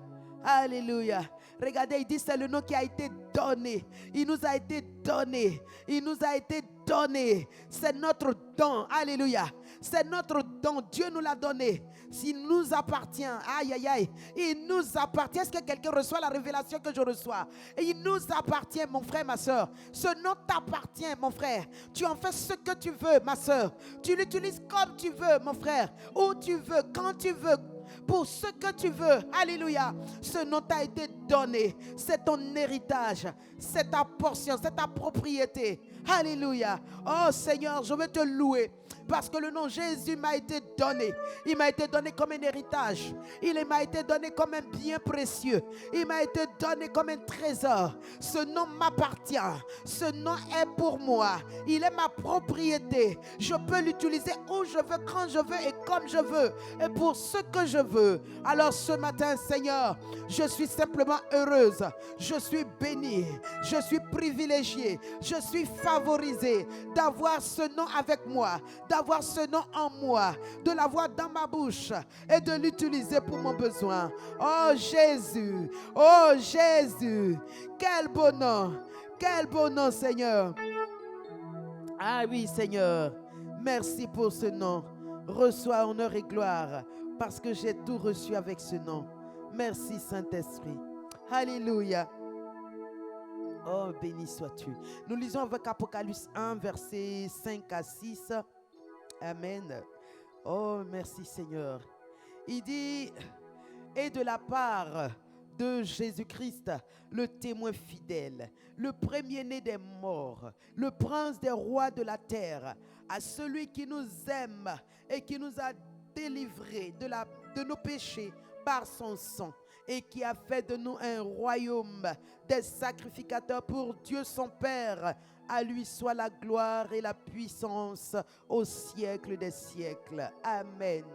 Alléluia. Regardez, il dit c'est le nom qui a été donné. Il nous a été donné. Il nous a été donné. C'est notre don. Alléluia. C'est notre don. Dieu nous l'a donné. S'il nous appartient. Aïe, aïe, aïe. Il nous appartient. Est-ce que quelqu'un reçoit la révélation que je reçois? Et il nous appartient, mon frère, ma soeur. Ce nom t'appartient, mon frère. Tu en fais ce que tu veux, ma soeur. Tu l'utilises comme tu veux, mon frère. Où tu veux, quand tu veux. Pour ce que tu veux. Alléluia. Ce nom t'a été donné. C'est ton héritage. C'est ta portion. C'est ta propriété. Alléluia. Oh Seigneur, je veux te louer. Parce que le nom Jésus m'a été donné. Il m'a été donné comme un héritage. Il m'a été donné comme un bien précieux. Il m'a été donné comme un trésor. Ce nom m'appartient. Ce nom est pour moi. Il est ma propriété. Je peux l'utiliser où je veux, quand je veux et comme je veux. Et pour ce que je veux. Alors ce matin, Seigneur, je suis simplement heureuse. Je suis bénie. Je suis privilégiée. Je suis favorisée d'avoir ce nom avec moi. D'avoir ce nom en moi, de l'avoir dans ma bouche et de l'utiliser pour mon besoin. Oh Jésus, oh Jésus, quel beau nom Seigneur. Ah oui Seigneur, merci pour ce nom. Reçois honneur et gloire parce que j'ai tout reçu avec ce nom. Merci Saint-Esprit. Alléluia. Oh béni sois-tu. Nous lisons avec Apocalypse 1 versets 5 à 6. Amen. Oh, merci Seigneur. Il dit, et de la part de Jésus-Christ, le témoin fidèle, le premier-né des morts, le prince des rois de la terre, à celui qui nous aime et qui nous a délivrés de nos péchés par son sang et qui a fait de nous un royaume des sacrificateurs pour Dieu son Père. À lui soit la gloire et la puissance au siècle des siècles. Amen.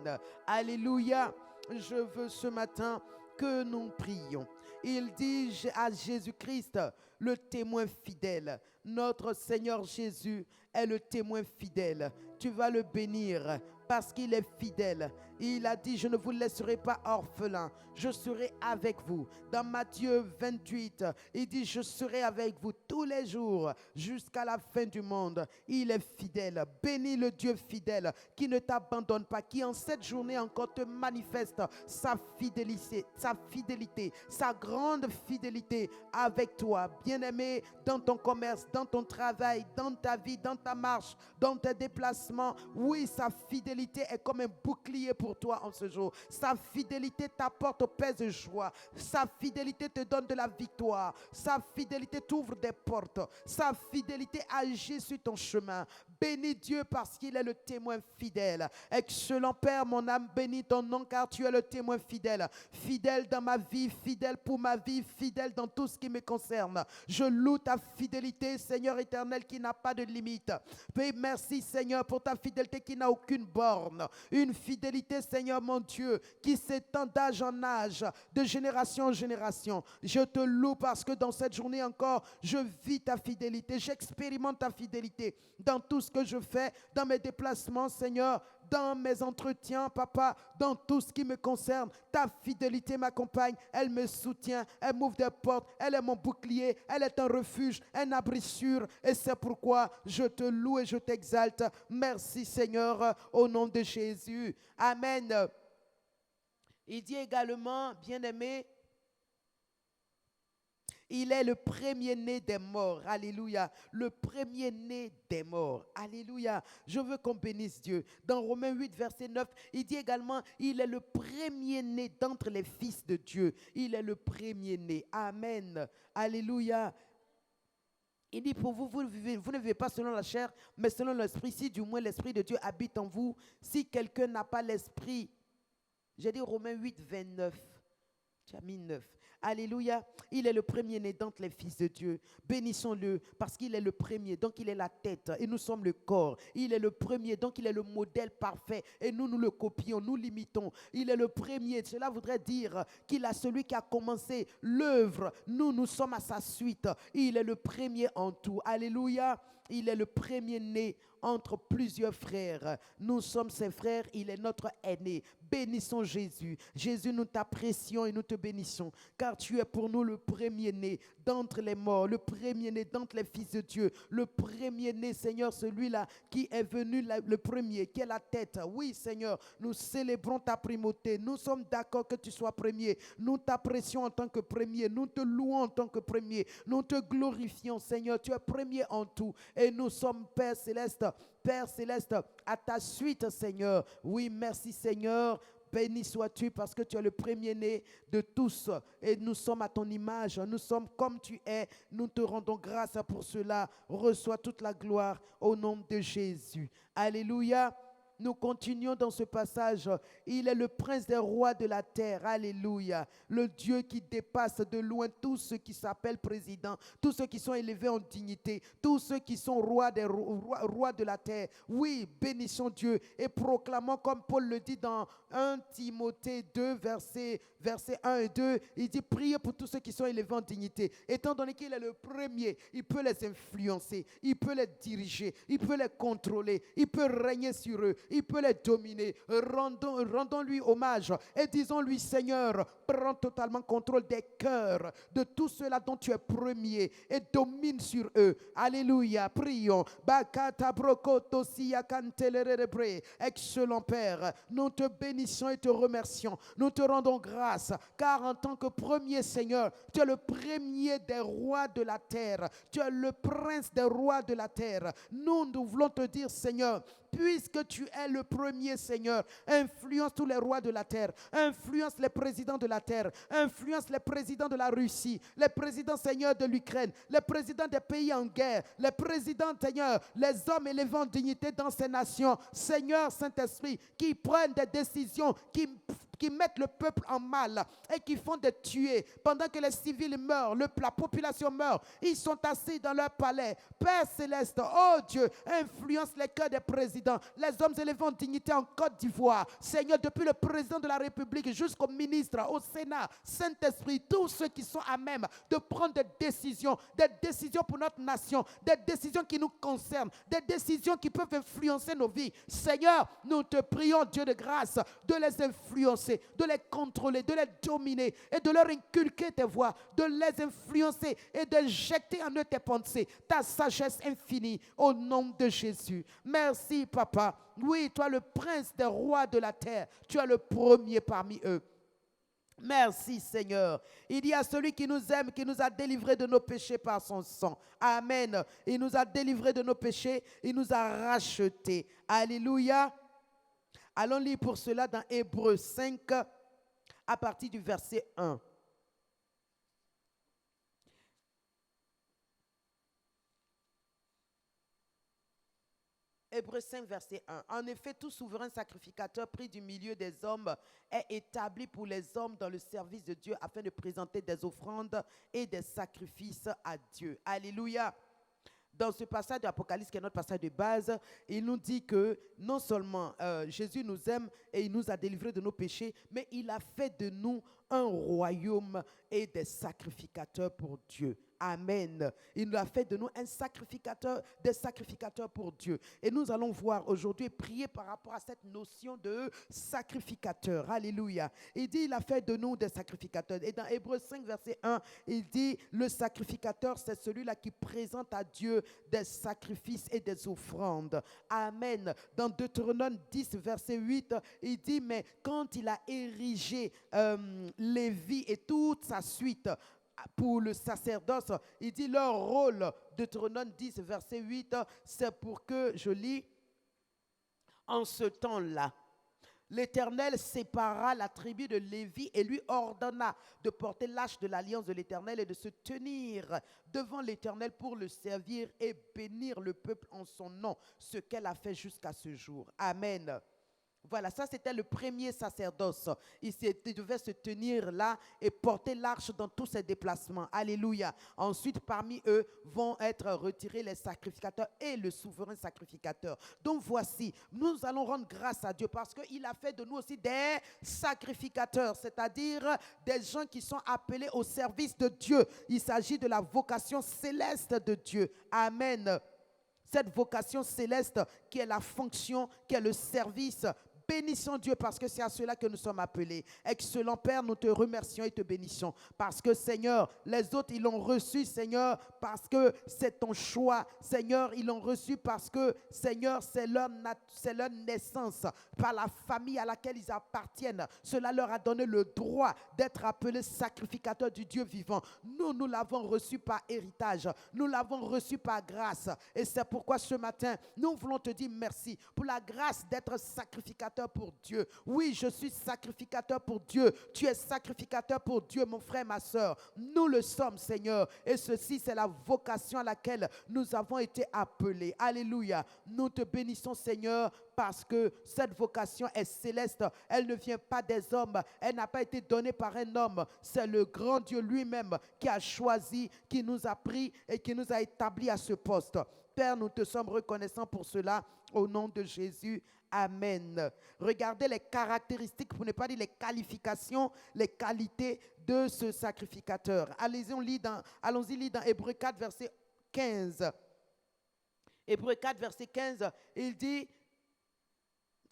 Alléluia. Je veux ce matin que nous prions. Il dit à Jésus-Christ, le témoin fidèle. Notre Seigneur Jésus est le témoin fidèle. Tu vas le bénir parce qu'il est fidèle. Il a dit, je ne vous laisserai pas orphelin. Je serai avec vous. Dans Matthieu 28, il dit, je serai avec vous tous les jours jusqu'à la fin du monde. Il est fidèle. Bénis le Dieu fidèle qui ne t'abandonne pas, qui en cette journée encore te manifeste sa fidélité, sa grande fidélité avec toi. Bien-aimé, dans ton commerce, dans ton travail, dans ta vie, dans ta marche, dans tes déplacements. Oui, sa fidélité est comme un bouclier pour toi en ce jour. Sa fidélité t'apporte paix et joie. Sa fidélité te donne de la victoire. Sa fidélité t'ouvre des portes. Sa fidélité agit sur ton chemin. Bénis Dieu parce qu'il est le témoin fidèle. Excellent Père, mon âme bénit ton nom car tu es le témoin fidèle. Fidèle dans ma vie, fidèle pour ma vie, fidèle dans tout ce qui me concerne. Je loue ta fidélité, Seigneur éternel, qui n'a pas de limite. Merci, Seigneur, pour ta fidélité qui n'a aucune borne. Une fidélité, Seigneur, mon Dieu, qui s'étend d'âge en âge, de génération en génération. Je te loue parce que dans cette journée encore, je vis ta fidélité, j'expérimente ta fidélité dans tout ce que je fais, dans mes déplacements, Seigneur, dans mes entretiens, Papa, dans tout ce qui me concerne. Ta fidélité m'accompagne, elle me soutient, elle m'ouvre des portes, elle est mon bouclier, elle est un refuge, un abri sûr. Et c'est pourquoi je te loue et je t'exalte. Merci, Seigneur, au nom de Jésus. Amen. Il dit également, bien-aimé, il est le premier-né des morts. Alléluia. Le premier-né des morts. Alléluia. Je veux qu'on bénisse Dieu. Dans Romains 8, verset 9, il dit également, il est le premier-né d'entre les fils de Dieu. Il est le premier-né. Amen. Alléluia. Il dit pour vous, vous ne vivez pas selon la chair, mais selon l'esprit. Si du moins l'esprit de Dieu habite en vous, si quelqu'un n'a pas l'esprit. J'ai dit Romains 8, 29. Tu as mis 9. Alléluia. Il est le premier-né d'entre les fils de Dieu. Bénissons-le parce qu'il est le premier, donc il est la tête et nous sommes le corps. Il est le premier, donc il est le modèle parfait et nous le copions, nous l'imitons. Il est le premier. Cela voudrait dire qu'il a celui qui a commencé l'œuvre. Nous sommes à sa suite. Il est le premier en tout. Alléluia. Il est le premier-né entre plusieurs frères. Nous sommes ses frères, il est notre aîné. Bénissons Jésus. Jésus, nous t'apprécions et nous te bénissons, car tu es pour nous le premier-né d'entre les morts, le premier-né d'entre les fils de Dieu, le premier-né, Seigneur, celui-là qui est venu le premier, qui est la tête. Oui, Seigneur, nous célébrons ta primauté. Nous sommes d'accord que tu sois premier. Nous t'apprécions en tant que premier. Nous te louons en tant que premier. Nous te glorifions, Seigneur. Tu es premier en tout. Et nous sommes, Père Céleste, à ta suite, Seigneur. Oui, merci, Seigneur. Béni sois-tu parce que tu es le premier-né de tous et nous sommes à ton image. Nous sommes comme tu es. Nous te rendons grâce pour cela. Reçois toute la gloire au nom de Jésus. Alléluia. Nous continuons dans ce passage. Il est le prince des rois de la terre. Alléluia. Le Dieu qui dépasse de loin tous ceux qui s'appellent présidents, tous ceux qui sont élevés en dignité, tous ceux qui sont rois de la terre. Oui, bénissons Dieu et proclamons comme Paul le dit dans 1 Timothée 2, verset 1 et 2. Il dit, priez pour tous ceux qui sont élevés en dignité. Étant donné qu'il est le premier, il peut les influencer, il peut les diriger, il peut les contrôler, il peut régner sur eux. Il peut les dominer. Rendons-lui hommage et disons-lui, Seigneur, prends totalement contrôle des cœurs de tout cela dont tu es premier et domine sur eux. Alléluia. Prions. Excellent Père, nous te bénissons et te remercions. Nous te rendons grâce car en tant que premier, Seigneur, tu es le premier des rois de la terre. Tu es le prince des rois de la terre. Nous voulons te dire, Seigneur, puisque tu es le premier, Seigneur, influence tous les rois de la terre, influence les présidents de la terre, influence les présidents de la Russie, les présidents, Seigneur, de l'Ukraine, les présidents des pays en guerre, les présidents, Seigneur, les hommes élevés en dignité dans ces nations. Seigneur, Saint-Esprit, qui prennent des décisions, qui mettent le peuple en mal et qui font des tués pendant que les civils meurent, la population meurt. Ils sont assis dans leur palais. Père Céleste, oh Dieu, influence les cœurs des présidents, les hommes élevés en dignité en Côte d'Ivoire. Seigneur, depuis le président de la République jusqu'au ministre, au Sénat, Saint-Esprit, tous ceux qui sont à même de prendre des décisions pour notre nation, des décisions qui nous concernent, des décisions qui peuvent influencer nos vies. Seigneur, nous te prions, Dieu de grâce, de les influencer, de les contrôler, de les dominer et de leur inculquer tes voies, de les influencer et d'injecter en eux tes pensées, ta sagesse infinie au nom de Jésus. Merci, Papa. Oui, toi le prince des rois de la terre, tu es le premier parmi eux. Merci Seigneur. Il y a celui qui nous aime, qui nous a délivrés de nos péchés par son sang. Amen. Il nous a délivrés de nos péchés, il nous a rachetés. Alléluia. Allons lire pour cela dans Hébreux 5 à partir du verset 1. Hébreux 5, verset 1. En effet, tout souverain sacrificateur pris du milieu des hommes est établi pour les hommes dans le service de Dieu afin de présenter des offrandes et des sacrifices à Dieu. Alléluia. Dans ce passage de l'Apocalypse, qui est notre passage de base, il nous dit que non seulement Jésus nous aime et il nous a délivrés de nos péchés, mais il a fait de nous un royaume et des sacrificateurs pour Dieu. Amen. Il nous a fait de nous un sacrificateur, des sacrificateurs pour Dieu. Et nous allons voir aujourd'hui, prier par rapport à cette notion de sacrificateur. Alléluia. Il dit, il a fait de nous des sacrificateurs. Et dans Hébreux 5, verset 1, il dit, le sacrificateur, c'est celui-là qui présente à Dieu des sacrifices et des offrandes. Amen. Dans Deutéronome 10, verset 8, il dit, mais quand il a érigé Lévi et toute sa suite, pour le sacerdoce, il dit leur rôle, Deutéronome 10, verset 8, c'est pour que, je lis, en ce temps-là, l'Éternel sépara la tribu de Lévi et lui ordonna de porter l'arche de l'alliance de l'Éternel et de se tenir devant l'Éternel pour le servir et bénir le peuple en son nom, ce qu'elle a fait jusqu'à ce jour. Amen. Voilà, ça c'était le premier sacerdoce. Il devait se tenir là et porter l'arche dans tous ses déplacements. Alléluia. Ensuite, parmi eux vont être retirés les sacrificateurs et le souverain sacrificateur. Donc voici, nous allons rendre grâce à Dieu parce qu'il a fait de nous aussi des sacrificateurs, c'est-à-dire des gens qui sont appelés au service de Dieu. Il s'agit de la vocation céleste de Dieu. Amen. Cette vocation céleste qui est la fonction, qui est le service. Bénissons Dieu parce que c'est à cela que nous sommes appelés. Excellent Père, nous te remercions et te bénissons. Parce que Seigneur, les autres, ils l'ont reçu, Seigneur, parce que c'est ton choix. Seigneur, ils l'ont reçu parce que, Seigneur, c'est leur naissance. Par la famille à laquelle ils appartiennent. Cela leur a donné le droit d'être appelés sacrificateurs du Dieu vivant. Nous l'avons reçu par héritage. Nous l'avons reçu par grâce. Et c'est pourquoi ce matin, nous voulons te dire merci pour la grâce d'être sacrificateur pour Dieu. Oui, je suis sacrificateur pour Dieu. Tu es sacrificateur pour Dieu, mon frère, ma soeur. Nous le sommes, Seigneur. Et ceci, c'est la vocation à laquelle nous avons été appelés. Alléluia. Nous te bénissons, Seigneur, parce que cette vocation est céleste. Elle ne vient pas des hommes. Elle n'a pas été donnée par un homme. C'est le grand Dieu lui-même qui a choisi, qui nous a pris et qui nous a établis à ce poste. Père, nous te sommes reconnaissants pour cela. Au nom de Jésus. Amen. Regardez les caractéristiques, pour ne pas dire les qualifications, les qualités de ce sacrificateur. Allons-y lire dans Hébreux 4, verset 15. Hébreux 4, verset 15, il dit,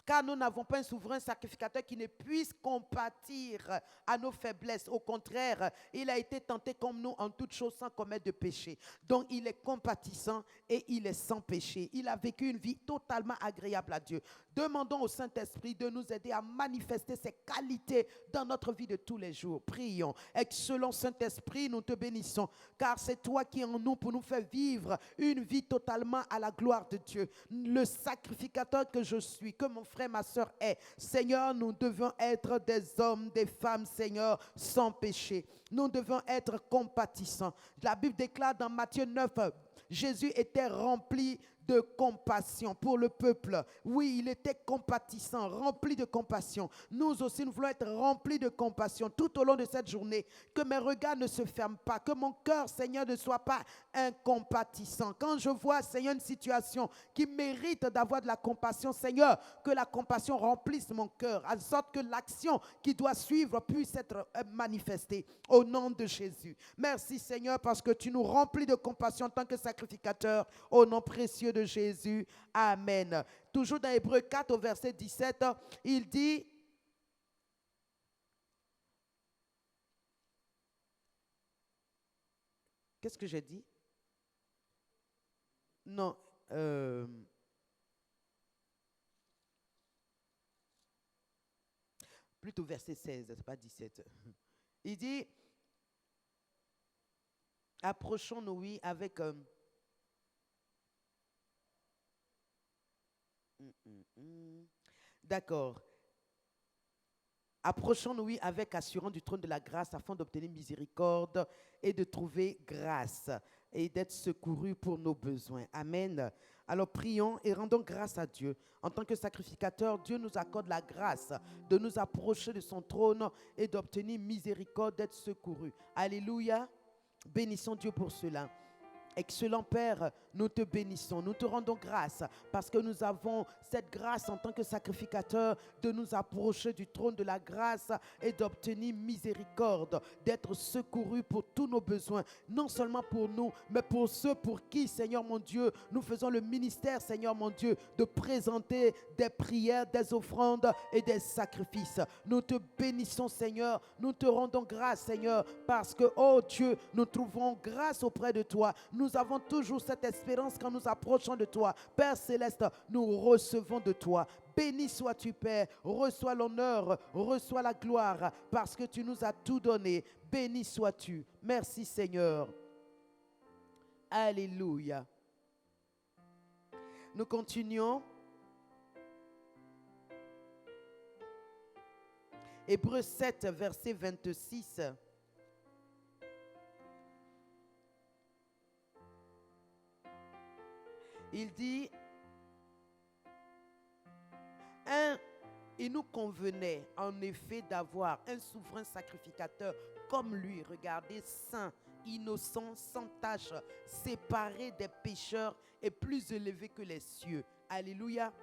car nous n'avons pas un souverain sacrificateur qui ne puisse compatir à nos faiblesses. Au contraire, il a été tenté comme nous en toutes choses sans commettre de péché. Donc il est compatissant et il est sans péché. Il a vécu une vie totalement agréable à Dieu. Demandons au Saint-Esprit de nous aider à manifester ses qualités dans notre vie de tous les jours. Prions. Excellent Saint-Esprit, nous te bénissons, car c'est toi qui es en nous pour nous faire vivre une vie totalement à la gloire de Dieu. Le sacrificateur que je suis, que mon frère, ma soeur est. Seigneur, nous devons être des hommes, des femmes, Seigneur, sans péché. Nous devons être compatissants. La Bible déclare dans Matthieu 9, Jésus était rempli de compassion pour le peuple. Oui, il était compatissant, rempli de compassion. Nous aussi, nous voulons être remplis de compassion tout au long de cette journée. Que mes regards ne se ferment pas, que mon cœur, Seigneur, ne soit pas incompatissant. Quand je vois, Seigneur, une situation qui mérite d'avoir de la compassion, Seigneur, que la compassion remplisse mon cœur, en sorte que l'action qui doit suivre puisse être manifestée au nom de Jésus. Merci, Seigneur, parce que tu nous remplis de compassion en tant que sacrificateur, au nom précieux de Jésus. Amen. Toujours dans Hébreux 4 au verset 17, il dit, qu'est-ce que j'ai dit? Non. Plutôt verset 16, c'est pas 17. Il dit, approchons-nous, oui, avec... D'accord. Approchons-nous, oui, avec assurance du trône de la grâce afin d'obtenir miséricorde et de trouver grâce et d'être secourus pour nos besoins. Amen. Alors prions et rendons grâce à Dieu. En tant que sacrificateur, Dieu nous accorde la grâce de nous approcher de son trône et d'obtenir miséricorde, d'être secourus. Alléluia. Bénissons Dieu pour cela. Excellent Père, nous te bénissons, nous te rendons grâce parce que nous avons cette grâce en tant que sacrificateur de nous approcher du trône de la grâce et d'obtenir miséricorde, d'être secourus pour tous nos besoins, non seulement pour nous, mais pour ceux pour qui, Seigneur mon Dieu, nous faisons le ministère, Seigneur mon Dieu, de présenter des prières, des offrandes et des sacrifices. Nous te bénissons, Seigneur, nous te rendons grâce, Seigneur, parce que, oh Dieu, nous trouvons grâce auprès de toi. Nous avons toujours cette espérance quand nous approchons de toi. Père Céleste, nous recevons de toi. Béni sois-tu, Père. Reçois l'honneur, reçois la gloire, parce que tu nous as tout donné. Béni sois-tu. Merci, Seigneur. Alléluia. Nous continuons. Hébreux 7, verset 26. Il dit, il nous convenait en effet d'avoir un souverain sacrificateur comme lui, regardez, saint, innocent, sans tache, séparé des pécheurs et plus élevé que les cieux. Alléluia.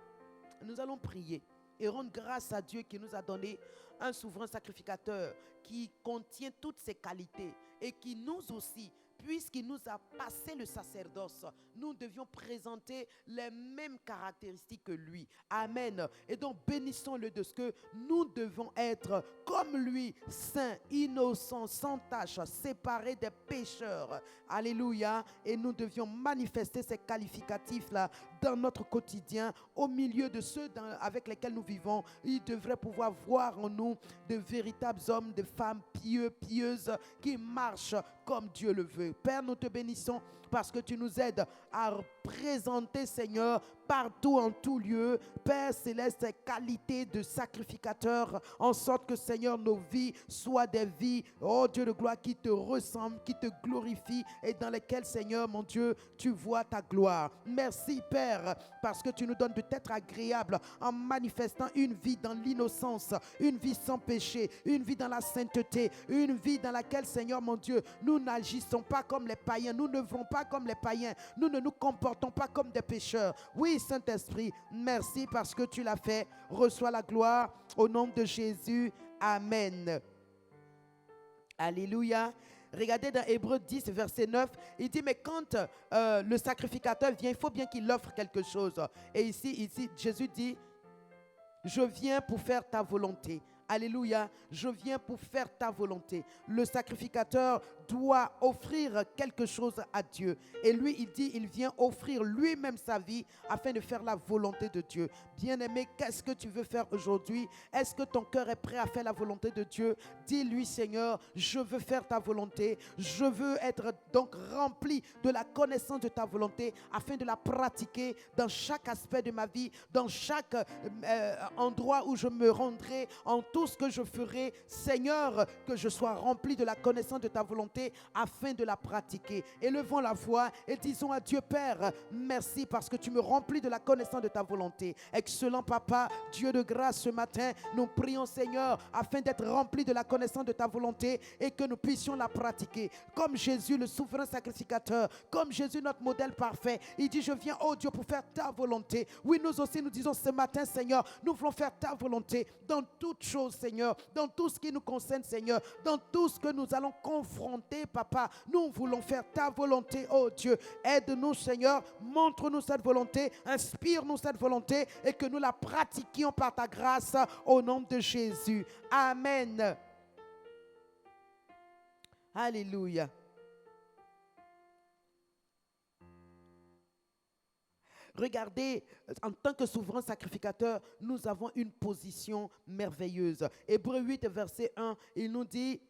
Nous allons prier et rendre grâce à Dieu qui nous a donné un souverain sacrificateur qui contient toutes ses qualités et qui nous aussi, puisqu'il nous a passé le sacerdoce, nous devions présenter les mêmes caractéristiques que lui. Amen. Et donc bénissons-le de ce que nous devons être comme lui, saint, innocent, sans tache, séparé des pécheurs. Alléluia. Et nous devions manifester ces qualificatifs-là dans notre quotidien, au milieu de ceux avec lesquels nous vivons. Ils devraient pouvoir voir en nous de véritables hommes, de femmes pieux, pieuses, qui marchent comme Dieu le veut. Père, nous te bénissons parce que tu nous aides à présenter, Seigneur, partout, en tout lieu, Père Céleste, ces qualités de sacrificateur, en sorte que, Seigneur, nos vies soient des vies, oh Dieu de gloire, qui te ressemblent, qui te glorifient et dans lesquelles, Seigneur, mon Dieu, tu vois ta gloire. Merci, Père, parce que tu nous donnes de t'être agréable en manifestant une vie dans l'innocence, une vie sans péché, une vie dans la sainteté, une vie dans laquelle, Seigneur, mon Dieu, nous n'agissons pas comme les païens, nous ne vivons pas comme les païens, nous ne nous comportons pas comme des pécheurs. Oui, Saint-Esprit, merci parce que tu l'as fait. Reçois la gloire au nom de Jésus. Amen. Alléluia. Regardez dans Hébreux 10, verset 9, il dit, mais quand le sacrificateur vient, il faut bien qu'il offre quelque chose. Et ici, Jésus dit, je viens pour faire ta volonté. Alléluia, je viens pour faire ta volonté. Le sacrificateur doit offrir quelque chose à Dieu. Et lui, il dit, il vient offrir lui-même sa vie afin de faire la volonté de Dieu. Bien-aimé, qu'est-ce que tu veux faire aujourd'hui? Est-ce que ton cœur est prêt à faire la volonté de Dieu? Dis-lui, Seigneur, je veux faire ta volonté. Je veux être donc rempli de la connaissance de ta volonté afin de la pratiquer dans chaque aspect de ma vie, dans chaque endroit où je me rendrai, en tout ce que je ferai. Seigneur, que je sois rempli de la connaissance de ta volonté afin de la pratiquer. Élevons la voix et disons à Dieu, Père, merci parce que tu me remplis de la connaissance de ta volonté. Excellent Papa, Dieu de grâce, ce matin, nous prions, Seigneur, afin d'être remplis de la connaissance de ta volonté et que nous puissions la pratiquer. Comme Jésus, le souverain sacrificateur, comme Jésus, notre modèle parfait, il dit, je viens, oh Dieu, pour faire ta volonté. Oui, nous aussi, nous disons ce matin, Seigneur, nous voulons faire ta volonté dans toutes choses, Seigneur, dans tout ce qui nous concerne, Seigneur, dans tout ce que nous allons confronter, Papa, nous voulons faire ta volonté, oh Dieu. Aide-nous, Seigneur, montre-nous cette volonté, inspire-nous cette volonté et que nous la pratiquions par ta grâce au nom de Jésus. Amen. Alléluia. Regardez, en tant que souverain sacrificateur, nous avons une position merveilleuse. Hébreux 8, verset 1, il nous dit,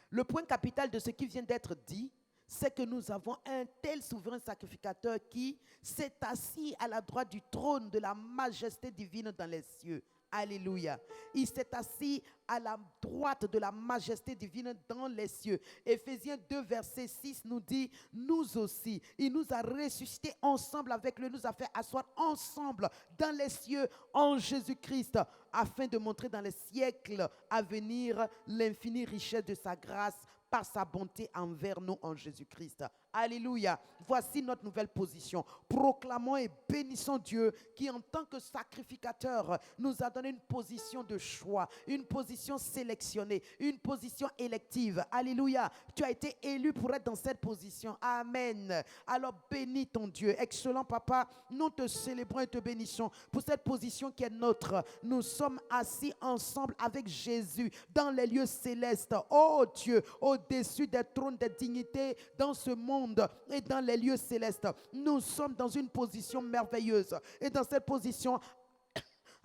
le point capital de ce qui vient d'être dit, c'est que nous avons un tel souverain sacrificateur qui s'est assis à la droite du trône de la majesté divine dans les cieux. Alléluia. Il s'est assis à la droite de la majesté divine dans les cieux. Éphésiens 2, verset 6 nous dit, nous aussi, il nous a ressuscités ensemble avec lui, nous a fait asseoir ensemble dans les cieux en Jésus-Christ, afin de montrer dans les siècles à venir l'infinie richesse de sa grâce par sa bonté envers nous en Jésus-Christ. Alléluia. Voici notre nouvelle position. Proclamons et bénissons Dieu qui, en tant que sacrificateur, nous a donné une position de choix, une position sélectionnée, une position élective. Alléluia. Tu as été élu pour être dans cette position. Amen. Alors bénis ton Dieu. Excellent Papa, nous te célébrons et te bénissons pour cette position qui est nôtre. Nous sommes assis ensemble avec Jésus dans les lieux célestes. Oh Dieu, au-dessus des trônes, des dignités dans ce monde et dans les lieux célestes. Nous sommes dans une position merveilleuse. Et dans cette position,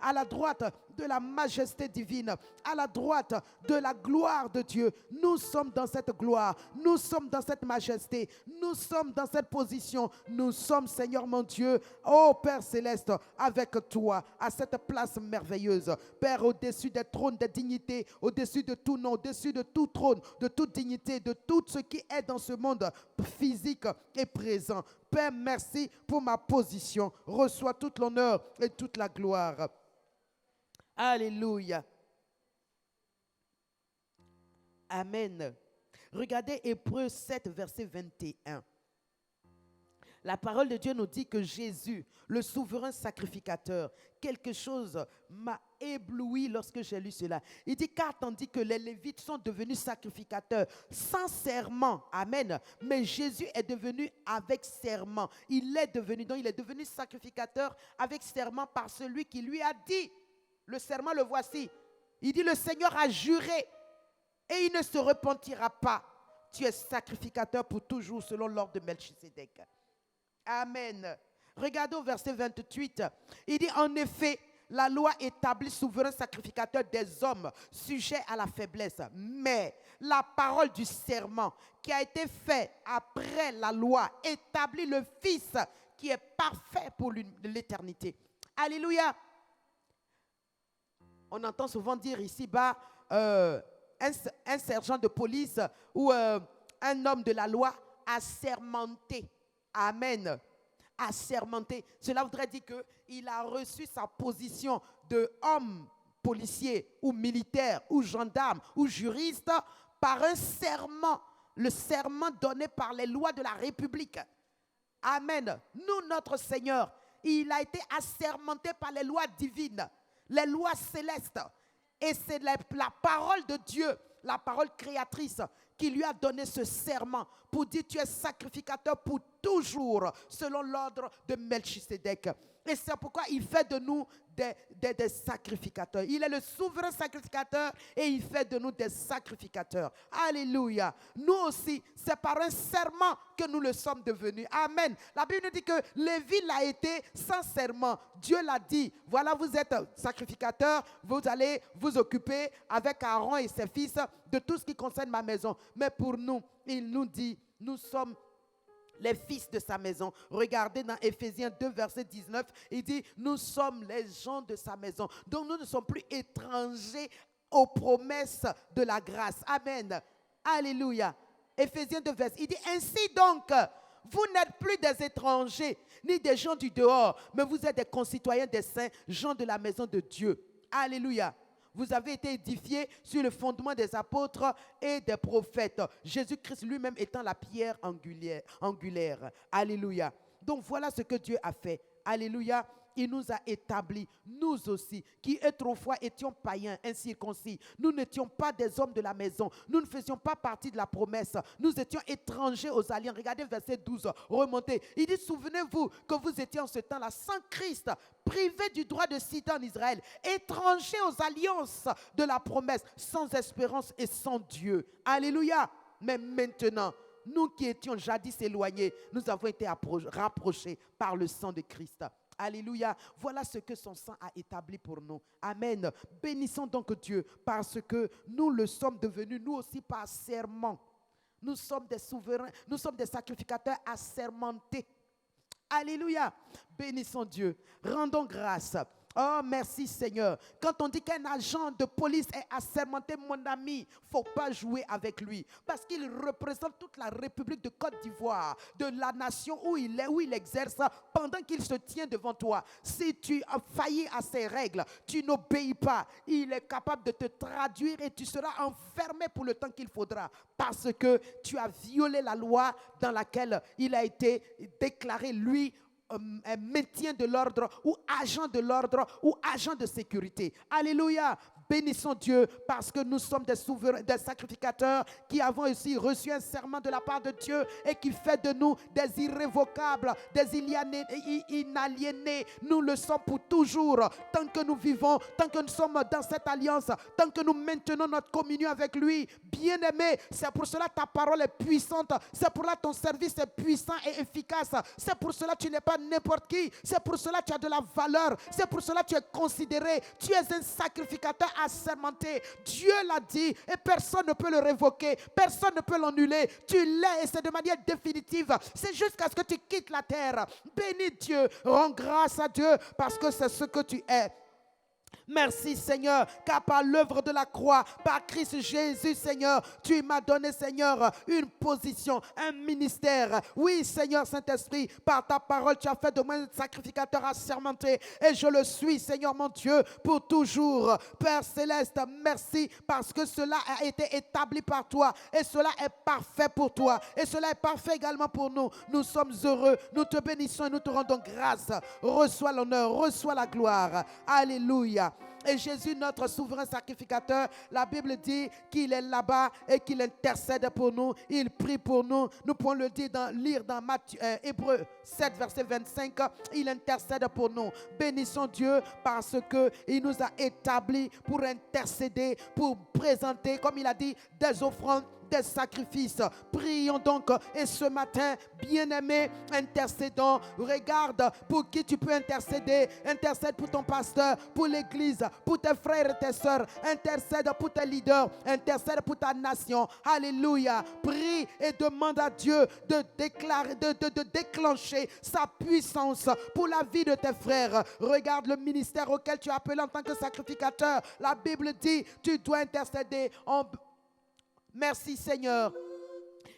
à la droite de la majesté divine, à la droite de la gloire de Dieu. Nous sommes dans cette gloire, nous sommes dans cette majesté, nous sommes dans cette position. Nous sommes, Seigneur mon Dieu, ô Père céleste, avec toi, à cette place merveilleuse. Père, au-dessus des trônes, des dignités, au-dessus de tout nom, au-dessus de tout trône, de toute dignité, de tout ce qui est dans ce monde physique et présent. Père, merci pour ma position. Reçois tout l'honneur et toute la gloire. Alléluia. Amen. Regardez Hébreux 7, verset 21. La parole de Dieu nous dit que Jésus, le souverain sacrificateur, quelque chose m'a ébloui lorsque j'ai lu cela. Il dit, car tandis que les Lévites sont devenus sacrificateurs sans serment, amen, mais Jésus est devenu avec serment. Il est devenu sacrificateur avec serment par celui qui lui a dit. Le serment, le voici. Il dit, le Seigneur a juré et il ne se repentira pas. Tu es sacrificateur pour toujours selon l'ordre de Melchisédek. Amen. Regardez au verset 28. Il dit, en effet, la loi établit souverain sacrificateur des hommes sujets à la faiblesse. Mais la parole du serment qui a été fait après la loi établit le Fils qui est parfait pour l'éternité. Alléluia. On entend souvent dire ici-bas, un sergent de police ou un homme de la loi assermenté. Amen. Assermenté. Cela voudrait dire qu'il a reçu sa position d'homme policier ou militaire ou gendarme ou juriste par un serment. Le serment donné par les lois de la République. Amen. Nous, notre Seigneur, il a été assermenté par les lois divines. Les lois célestes. Et c'est la parole de Dieu, la parole créatrice, qui lui a donné ce serment pour dire tu es sacrificateur pour toujours, selon l'ordre de Melchisédek. Et c'est pourquoi il fait de nous des sacrificateurs. Il est le souverain sacrificateur et il fait de nous des sacrificateurs. Alléluia. Nous aussi, c'est par un serment que nous le sommes devenus. Amen. La Bible nous dit que Lévi l'a été sans serment. Dieu l'a dit. Voilà, vous êtes sacrificateur. Vous allez vous occuper avec Aaron et ses fils de tout ce qui concerne ma maison. Mais pour nous, il nous dit, nous sommes les fils de sa maison. Regardez dans Éphésiens 2, verset 19, il dit, nous sommes les gens de sa maison. Donc nous ne sommes plus étrangers aux promesses de la grâce. Amen. Alléluia. Éphésiens 2, verset, il dit, ainsi donc, vous n'êtes plus des étrangers, ni des gens du dehors, mais vous êtes des concitoyens des saints, gens de la maison de Dieu. Alléluia. Vous avez été édifiés sur le fondement des apôtres et des prophètes. Jésus-Christ lui-même étant la pierre angulaire. Alléluia. Donc voilà ce que Dieu a fait. Alléluia. Il nous a établis, nous aussi, qui autrefois étions païens, incirconcis. Nous n'étions pas des hommes de la maison. Nous ne faisions pas partie de la promesse. Nous étions étrangers aux alliances. Regardez verset 12, remontez. Il dit, souvenez-vous que vous étiez en ce temps-là sans Christ, privés du droit de cité en Israël, étrangers aux alliances de la promesse, sans espérance et sans Dieu. Alléluia. Mais maintenant, nous qui étions jadis éloignés, nous avons été rapprochés par le sang de Christ. Alléluia. Voilà ce que son sang a établi pour nous. Amen. Bénissons donc Dieu parce que nous le sommes devenus, nous aussi par serment. Nous sommes des souverains, nous sommes des sacrificateurs assermentés. Alléluia. Bénissons Dieu. Rendons grâce. Oh, merci Seigneur. Quand on dit qu'un agent de police est assermenté, mon ami, il ne faut pas jouer avec lui. Parce qu'il représente toute la République de Côte d'Ivoire, de la nation où il est, où il exerce, pendant qu'il se tient devant toi. Si tu as failli à ses règles, tu n'obéis pas, il est capable de te traduire et tu seras enfermé pour le temps qu'il faudra. Parce que tu as violé la loi dans laquelle il a été déclaré, lui, un maintien de l'ordre ou agent de l'ordre ou agent de sécurité. Alléluia. Bénissons Dieu parce que nous sommes des souverains, des sacrificateurs qui avons aussi reçu un serment de la part de Dieu et qui fait de nous des irrévocables, des inaliénés. Nous le sommes pour toujours. Tant que nous vivons, tant que nous sommes dans cette alliance, tant que nous maintenons notre communion avec lui. Bien-aimé, c'est pour cela ta parole est puissante. C'est pour cela ton service est puissant et efficace. C'est pour cela tu n'es pas n'importe qui. C'est pour cela tu as de la valeur. C'est pour cela tu es considéré. Tu es un sacrificateur assermenté. Dieu l'a dit et personne ne peut le révoquer. Personne ne peut l'annuler. Tu l'es et c'est de manière définitive. C'est jusqu'à ce que tu quittes la terre. Bénis Dieu. Rends grâce à Dieu parce que c'est ce que tu es. Merci Seigneur, car par l'œuvre de la croix, par Christ Jésus Seigneur, tu m'as donné Seigneur une position, un ministère. Oui Seigneur Saint-Esprit, par ta parole tu as fait de moi un sacrificateur assermenté et je le suis Seigneur mon Dieu pour toujours. Père Céleste, merci parce que cela a été établi par toi et cela est parfait pour toi et cela est parfait également pour nous. Nous sommes heureux, nous te bénissons et nous te rendons grâce. Reçois l'honneur, reçois la gloire. Alléluia. Et Jésus, notre souverain sacrificateur, la Bible dit qu'il est là-bas et qu'il intercède pour nous. Il prie pour nous. Nous pouvons le dire lire dans Hébreux 7, verset 25. Il intercède pour nous. Bénissons Dieu parce qu'il nous a établis pour intercéder, pour présenter, comme il a dit, des offrandes, des sacrifices. Prions donc et ce matin, bien-aimés, intercédons. Regarde pour qui tu peux intercéder. Intercède pour ton pasteur, pour l'église, pour tes frères et tes sœurs. Intercède pour tes leaders. Intercède pour ta nation. Alléluia. Prie et demande à Dieu de déclarer, de déclencher sa puissance pour la vie de tes frères. Regarde le ministère auquel tu es appelé en tant que sacrificateur. La Bible dit, tu dois intercéder en... Merci Seigneur.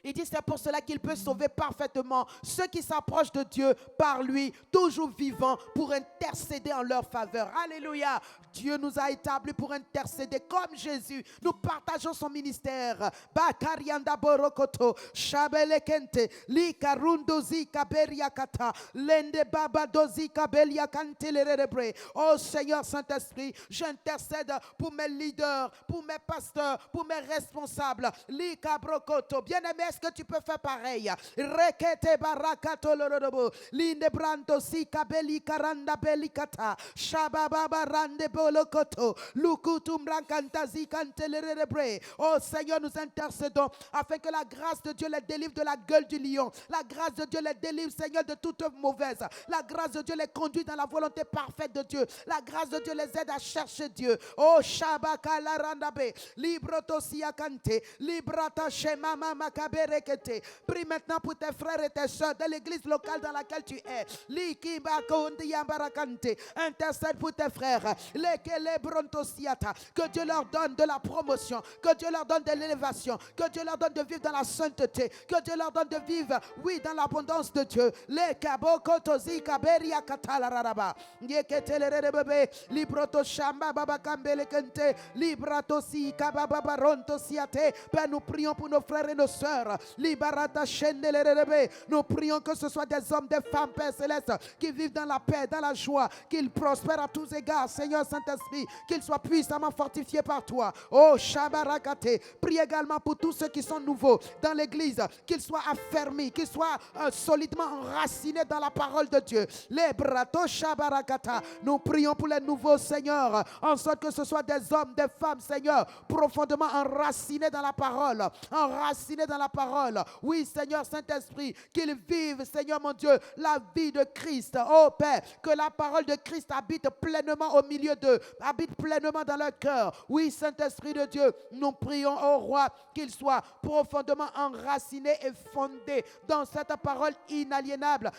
Il dit c'est pour cela qu'il peut sauver parfaitement ceux qui s'approchent de Dieu par lui, toujours vivants, pour intercéder en leur faveur. Alléluia. Dieu nous a établis pour intercéder comme Jésus. Nous partageons son ministère. Bakarianda borokoto, shabelekente, likarundozi kaberiakata, lende babadozi kabeliakante lerebre. Oh Seigneur Saint-Esprit, j'intercède pour mes leaders, pour mes pasteurs, pour mes responsables. Likabrokoto. Bien-aimé, est-ce que tu peux faire pareil? Rekete barakato lorobo, linde brando si kabeli karanda belikata, shababa rande bolokoto, lukutum brankantazi kantelerebre. Oh Seigneur, nous intercédons afin que la grâce de Dieu les délivre de la gueule du lion. La grâce de Dieu les délivre, Seigneur, de toute œuvre mauvaise. La grâce de Dieu les conduit dans la volonté parfaite de Dieu. La grâce de Dieu les aide à chercher Dieu. Oh Shabaka la randabe, libroto siakante, librata shema mama kaberekete. Prie maintenant pour tes frères et tes soeurs de l'église locale dans laquelle tu es. Likibakondi yambarakante. Intercède pour tes frères. Lekele brontosiata. Que Dieu leur donne de la promotion. Que Dieu leur donne de l'élévation. Que Dieu leur donne de vivre dans la sainteté. Que Dieu leur donne de vivre, oui, dans l'abondance de Dieu. Lekabokotozi kaberia katalaraba. Yeketelerebe. Libroto shamba baba kambelekente. Librato si kababa barontosiate. Père, nous prions pour nos frères et nos sœurs. Libarata shendelerebe. Nous prions que ce soit des hommes, des femmes, Père Céleste, qui vivent dans la paix, dans la joie, qu'ils prospèrent à tous égards, Seigneur Saint-Esprit, qu'ils soient puissamment fortifiés par toi. Oh, Shabarakate. Prie également pour tous ceux qui sont nouveaux dans l'église, qu'ils soient affermis, qu'ils soient solidement enracinés dans la parole de Dieu. Les brato Shabarakata. Nous prions pour les nouveaux, Seigneur, en sorte que ce soit des hommes, des femmes, Seigneur, profondément enracinés dans la parole, enracinés dans la parole. Oui, Seigneur Saint-Esprit, qu'ils vivent, Seigneur mon Dieu, la vie de Christ. Oh Père, que la parole de Christ habite pleinement au milieu d'eux, habite pleinement dans leur cœur. Oui, Saint-Esprit de Dieu, nous prions au Roi qu'ils soient profondément enracinés et fondés dans cette parole inaliénable,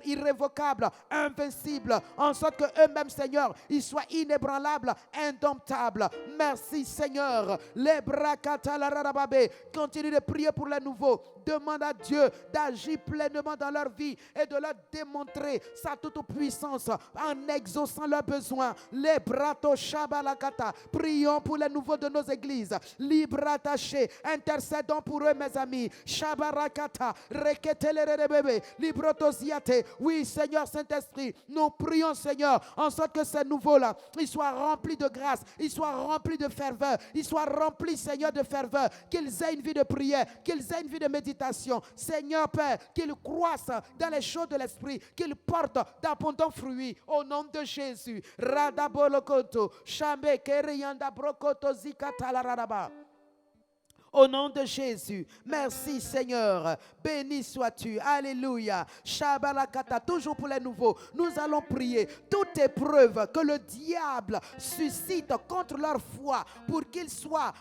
irrévocable, invincible, en sorte que eux-mêmes, Seigneur, ils soient inébranlables, indomptables. Merci, Seigneur. Les bras continue de prier pour les nouveaux. Demande à Dieu d'agir pleinement dans leur vie et de leur démontrer sa toute-puissance en exaucant leurs besoins. Les brato shabalakata. Prions pour les nouveaux de nos églises. Librataché. Intercédons pour eux, mes amis. Shabarakata. Reketelebebe. Librotosiate. Oui, Seigneur Saint-Esprit, nous prions, Seigneur, en sorte que ces nouveaux-là, ils soient remplis de grâce, ils soient remplis de ferveur, ils soient remplis, Seigneur, de ferveur, qu'ils aient une vie de prière, qu'ils aient une vie de méditation. Seigneur Père, qu'ils croissent dans les choses de l'esprit, qu'ils portent d'abondants fruits au nom de Jésus. Radabolokoto, Shambe Kereyanda Brokoto Zikatalaraba. Au nom de Jésus, merci Seigneur, béni sois-tu, alléluia, Shabalakata, toujours pour les nouveaux, nous allons prier toute épreuve que le diable suscite contre leur foi pour qu'ils soient,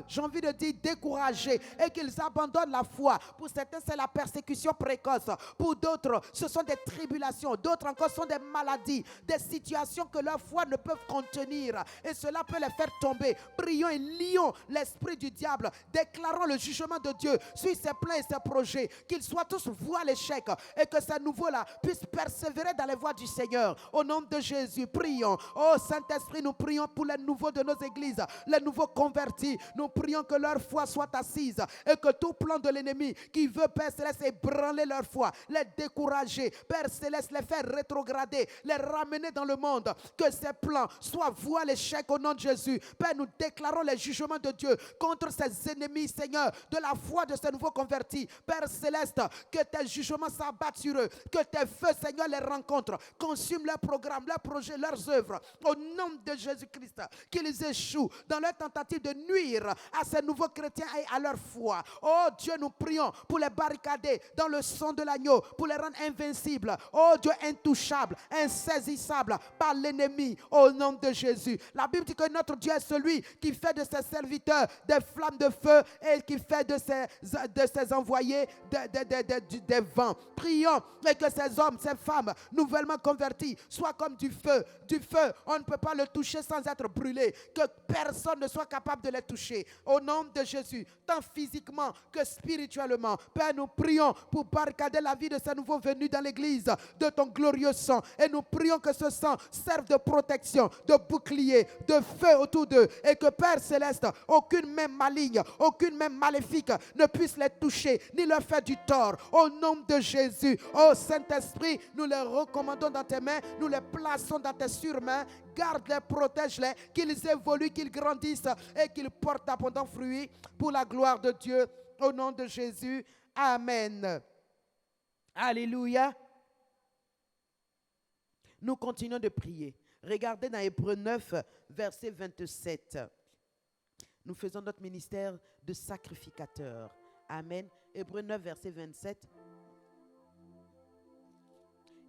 j'ai envie de dire, découragés et qu'ils abandonnent la foi. Pour certains, c'est la persécution précoce, pour d'autres, ce sont des tribulations, d'autres encore sont des maladies, des situations que leur foi ne peut contenir et cela peut les faire tomber. Prions et lions l'esprit du diable. Déclarons le jugement de Dieu sur ses plans et ses projets, qu'ils soient tous voués à l'échec et que ces nouveaux-là puissent persévérer dans les voies du Seigneur. Au nom de Jésus, prions. Oh Saint-Esprit, nous prions pour les nouveaux de nos églises, les nouveaux convertis. Nous prions que leur foi soit assise et que tout plan de l'ennemi qui veut, Père Céleste, ébranler leur foi, les décourager, Père Céleste, les faire rétrograder, les ramener dans le monde, que ces plans soient voués à l'échec au nom de Jésus. Père, nous déclarons les jugements de Dieu contre ces ennemis, Seigneur, de la foi de ces nouveaux convertis. Père Céleste, que tes jugements s'abattent sur eux, que tes feux, Seigneur, les rencontrent, consument leurs programmes, leurs projets, leurs œuvres, au nom de Jésus-Christ, qu'ils échouent dans leur tentative de nuire à ces nouveaux chrétiens et à leur foi. Oh Dieu, nous prions pour les barricader dans le sang de l'agneau, pour les rendre invincibles. Oh Dieu, intouchables, insaisissables par l'ennemi, au nom de Jésus. La Bible dit que notre Dieu est celui qui fait de ses serviteurs des flammes de feu et qui fait de ses envoyés des vents. Prions et que ces hommes, ces femmes nouvellement convertis soient comme du feu. Du feu, on ne peut pas le toucher sans être brûlé. Que personne ne soit capable de les toucher. Au nom de Jésus, tant physiquement que spirituellement. Père, nous prions pour barricader la vie de ces nouveaux venus dans l'église de ton glorieux sang. Et nous prions que ce sang serve de protection, de bouclier, de feu autour d'eux. Et que Père Céleste, aucune main maligne, aucune main maléfique ne puisse les toucher, ni leur faire du tort. Au nom de Jésus, ô Saint-Esprit, nous les recommandons dans tes mains, nous les plaçons dans tes surmains. Garde-les, protège-les, qu'ils évoluent, qu'ils grandissent et qu'ils portent d'abondants fruits pour la gloire de Dieu. Au nom de Jésus, amen. Alléluia. Nous continuons de prier. Regardez dans Hébreux 9, verset 27. Nous faisons notre ministère de sacrificateur. Amen. Hébreux 9, verset 27.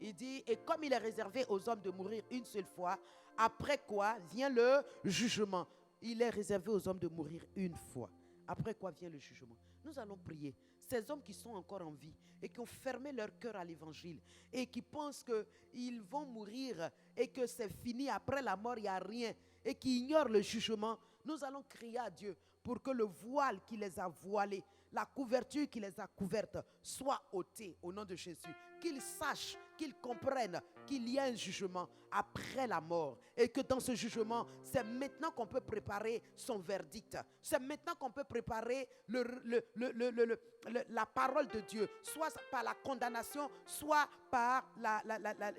Il dit, et comme il est réservé aux hommes de mourir une seule fois, après quoi vient le jugement. Il est réservé aux hommes de mourir une fois. Après quoi vient le jugement. Nous allons prier. Ces hommes qui sont encore en vie et qui ont fermé leur cœur à l'évangile et qui pensent qu'ils vont mourir et que c'est fini, après la mort, il n'y a rien, et qui ignorent le jugement, nous allons crier à Dieu pour que le voile qui les a voilés, la couverture qui les a couvertes, soit ôtée au nom de Jésus. Qu'ils sachent, qu'ils comprennent qu'il y a un jugement après la mort et que dans ce jugement, c'est maintenant qu'on peut préparer son verdict. C'est maintenant qu'on peut préparer la parole de Dieu, soit par la condamnation, soit par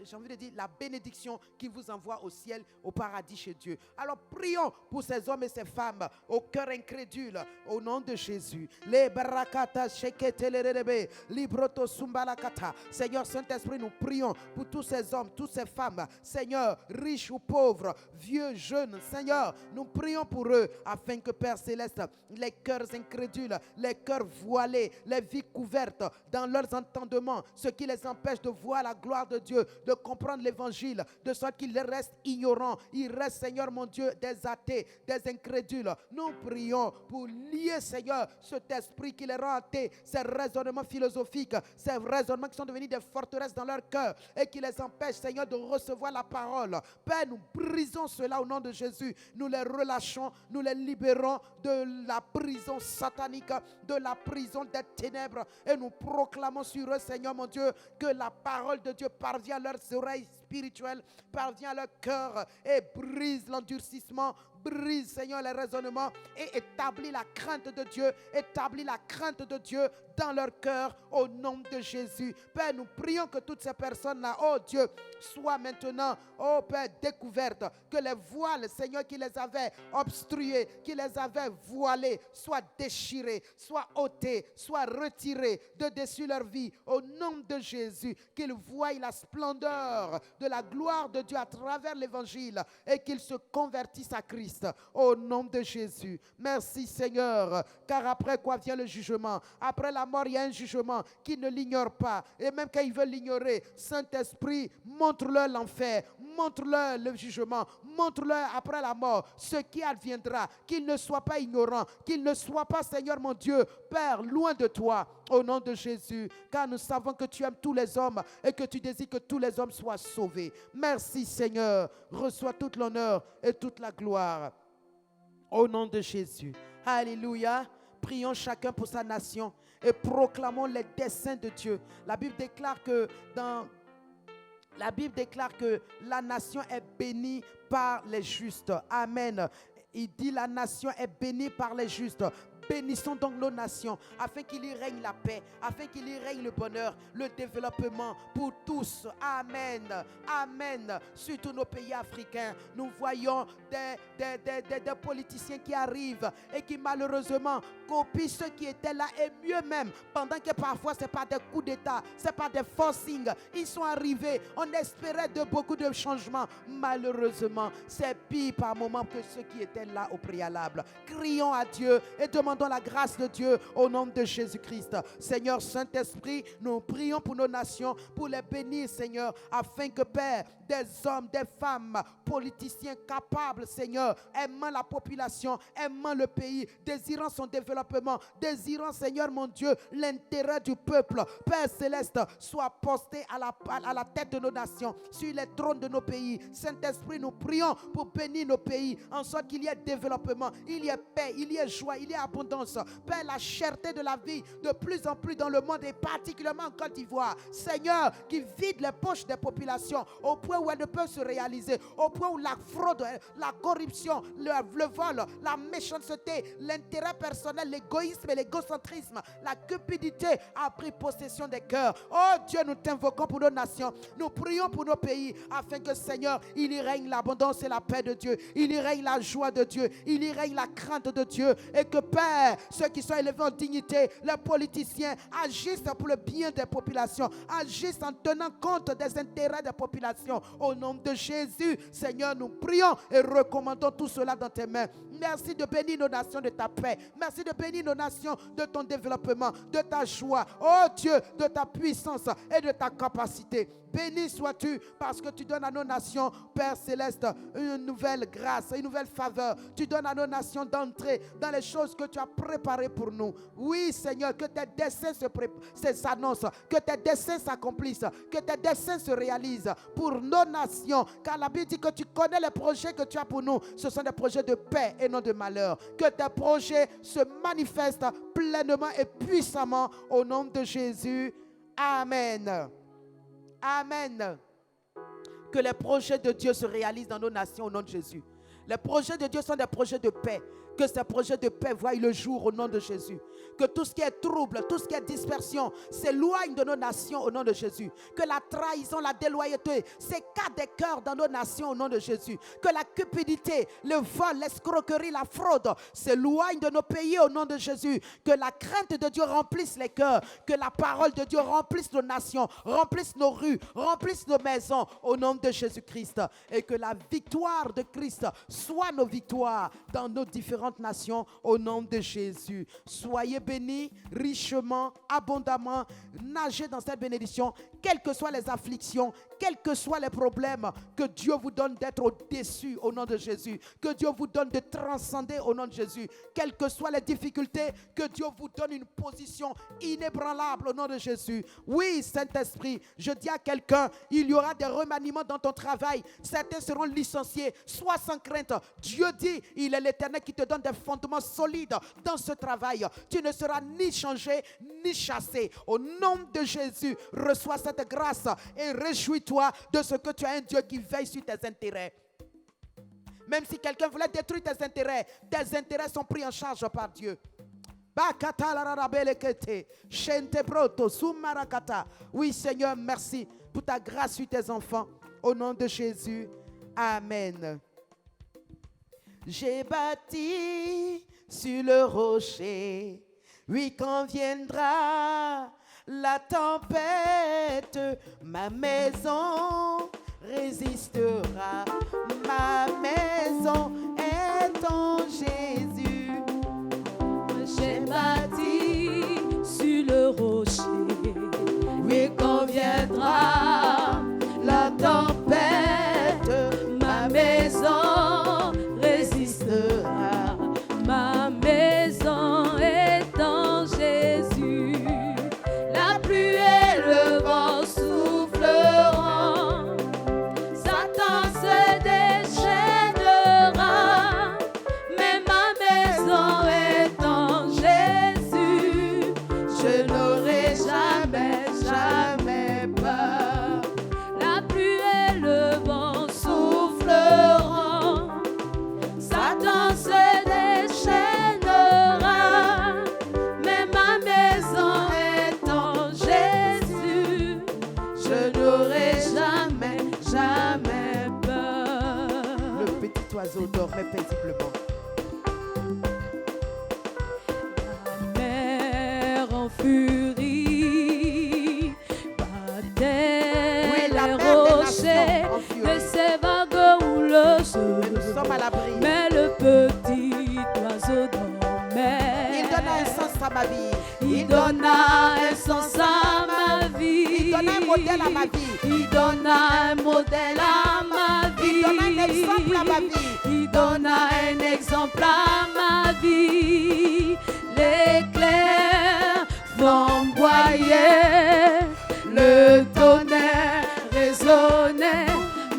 j'ai envie de dire, la bénédiction qui vous envoie au ciel, au paradis chez Dieu. Alors prions pour ces hommes et ces femmes au cœur incrédule, au nom de Jésus. Les barakata sheketelerebe libroto sumbalakata. Seigneur, Seigneur Saint-Esprit, nous prions pour tous ces hommes, toutes ces femmes, Seigneur, riches ou pauvres, vieux, jeunes, Seigneur, nous prions pour eux afin que Père Céleste, les cœurs incrédules, les cœurs voilés, les vies couvertes dans leurs entendements, ce qui les empêche de voir la gloire de Dieu, de comprendre l'évangile, de sorte qu'ils restent ignorants, ils restent, Seigneur mon Dieu, des athées, des incrédules. Nous prions pour lier, Seigneur, cet esprit qui les rend athées, ces raisonnements philosophiques, ces raisonnements qui sont devenus des forteresses dans leur cœur et qui les empêchent, Seigneur, de recevoir la parole. Père, nous brisons cela au nom de Jésus. Nous les relâchons, nous les libérons de la prison satanique, de la prison des ténèbres et nous proclamons sur eux, Seigneur mon Dieu, que la parole de Dieu parvient à leurs oreilles spirituelles, parvient à leur cœur et brise l'endurcissement, brise, Seigneur, les raisonnements et établit la crainte de Dieu, établit la crainte de Dieu dans leur cœur au nom de Jésus. Père, nous prions que toutes ces personnes-là, oh Dieu, soient maintenant, oh Père, découvertes, que les voiles, Seigneur, qui les avaient obstruées, qui les avaient voilées, soient déchirés, soient ôtés, soient retirés de dessus leur vie au nom de Jésus, qu'ils voient la splendeur de la gloire de Dieu à travers l'évangile et qu'ils se convertissent à Christ au nom de Jésus. Merci Seigneur, car après quoi vient le jugement? Après la mort, il y a un jugement qui ne l'ignore pas. Et même quand ils veulent l'ignorer, Saint-Esprit, montre-leur l'enfer, montre-leur le jugement, montre-leur après la mort ce qui adviendra, qu'ils ne soient pas ignorants, qu'ils ne soient pas, Seigneur mon Dieu, Père, loin de toi, au nom de Jésus, car nous savons que tu aimes tous les hommes et que tu désires que tous les hommes soient sauvés. Merci Seigneur, reçois toute l'honneur et toute la gloire, au nom de Jésus. Alléluia. Prions chacun pour sa nation et proclamons les desseins de Dieu. La Bible déclare que la nation est bénie par les justes. Amen. Il dit la nation est bénie par les justes. Bénissons donc nos nations afin qu'il y règne la paix, afin qu'il y règne le bonheur, le développement pour tous. Amen. Amen. Surtout nos pays africains, nous voyons des politiciens qui arrivent et qui malheureusement copient ceux qui étaient là et mieux même, pendant que parfois ce n'est pas des coups d'État, ce n'est pas des forcings. Ils sont arrivés, on espérait de beaucoup de changements. Malheureusement, c'est pire par moments que ceux qui étaient là au préalable. Crions à Dieu et demandons la grâce de Dieu au nom de Jésus-Christ. Seigneur Saint-Esprit, nous prions pour nos nations, pour les bénir, Seigneur, afin que, Père, des hommes, des femmes, politiciens capables, Seigneur, aimant la population, aimant le pays, désirant son développement, désirant, Seigneur mon Dieu, l'intérêt du peuple, Père Céleste, soit posté à la tête de nos nations, sur les trônes de nos pays. Saint-Esprit, nous prions pour bénir nos pays, en sorte qu'il y ait développement, il y ait paix, il y ait joie, il y ait abondance. Père, la cherté de la vie de plus en plus dans le monde et particulièrement en Côte d'Ivoire. Seigneur, qui vide les poches des populations au point où elles ne peuvent se réaliser, au point où la fraude, la corruption, le vol, la méchanceté, l'intérêt personnel, l'égoïsme et l'égocentrisme, la cupidité a pris possession des cœurs. Oh Dieu, nous t'invoquons pour nos nations. Nous prions pour nos pays afin que, Seigneur, il y règne l'abondance et la paix de Dieu. Il y règne la joie de Dieu. Il y règne la crainte de Dieu. Et que, Père, ceux qui sont élevés en dignité, les politiciens, agissent pour le bien des populations, agissent en tenant compte des intérêts des populations. Au nom de Jésus, Seigneur, nous prions et recommandons tout cela dans tes mains. Merci de bénir nos nations de ta paix. Merci de bénir nos nations de ton développement, de ta joie. Oh Dieu, de ta puissance et de ta capacité. Béni sois-tu parce que tu donnes à nos nations, Père Céleste, une nouvelle grâce, une nouvelle faveur. Tu donnes à nos nations d'entrer dans les choses que tu as préparées pour nous. Oui, Seigneur, que tes desseins s'annoncent, que tes desseins s'accomplissent, que tes desseins se réalisent pour nos nations. Car la Bible dit que tu connais les projets que tu as pour nous. Ce sont des projets de paix et non de malheur. Que tes projets se manifestent pleinement et puissamment au nom de Jésus. Amen. Amen. Que les projets de Dieu se réalisent dans nos nations au nom de Jésus. Les projets de Dieu sont des projets de paix. Que ces projets de paix voient le jour au nom de Jésus. Que tout ce qui est trouble, tout ce qui est dispersion s'éloigne de nos nations au nom de Jésus. Que la trahison, la déloyauté s'écarte des cœurs dans nos nations au nom de Jésus. Que la cupidité, le vol, l'escroquerie, la fraude s'éloignent de nos pays au nom de Jésus. Que la crainte de Dieu remplisse les cœurs. Que la parole de Dieu remplisse nos nations, remplisse nos rues, remplisse nos maisons au nom de Jésus-Christ. Et que la victoire de Christ soit nos victoires dans nos différentes nations au nom de Jésus. Soyez bénis richement, abondamment, nagez dans cette bénédiction, quelles que soient les afflictions, quels que soient les problèmes, que Dieu vous donne d'être au-dessus au nom de Jésus, que Dieu vous donne de transcender au nom de Jésus, quelles que soient les difficultés, que Dieu vous donne une position inébranlable au nom de Jésus. Oui, Saint-Esprit, je dis à quelqu'un, il y aura des remaniements dans ton travail, certains seront licenciés, sois sans crainte. Dieu dit, il est l'Éternel qui te donne des fondements solides dans ce travail. Tu ne seras ni changé, ni chassé. Au nom de Jésus, reçois cette grâce et réjouis-toi de ce que tu as un Dieu qui veille sur tes intérêts. Même si quelqu'un voulait détruire tes intérêts sont pris en charge par Dieu. Oui, Seigneur, merci pour ta grâce sur tes enfants. Au nom de Jésus, Amen. J'ai bâti sur le rocher, oui, quand viendra la tempête, ma maison résistera. Ma maison est en Jésus. J'ai bâti sur le rocher, oui, quand viendra la tempête, ma maison résistera. Ma maison est en Jésus. La pluie et le vent souffleront. Satan se déchaînera. Mais ma maison est en Jésus. Je n'aurai jamais, jamais peur. La pluie et le vent souffleront. Satan se déchaînera. Mais ma maison est en Jésus. Je n'aurai jamais, jamais peur. Le petit oiseau dormait paisiblement. La mer en furie battait Oui, la les mer des rochers, nations en furie. mais ces vagues roulent sur. Nous sommes à l'abri. Mais le petit oiseau dormait. Il donna un sens à ma vie. Il donna un sens à ma vie. Il donna un modèle à ma vie. Il donna un modèle à ma vie. Il donna un exemple à ma vie. Il donna un exemple à ma vie. L'éclair flamboyait, le tonnerre résonnait,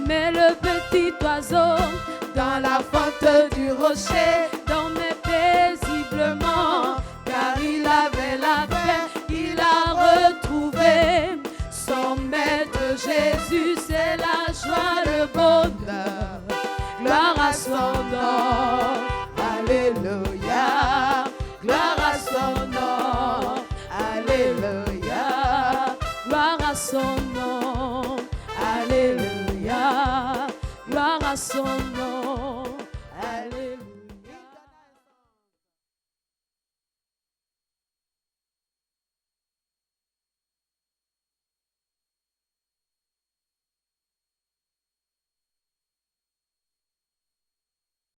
mais le petit oiseau dans la fente du rocher dormait paisiblement, car il avait la paix, il a retrouvé son maître Jésus, c'est la joie, le bonheur, gloire à son nom, alléluia, gloire à son nom, alléluia, gloire à son nom, alléluia, gloire à son nom.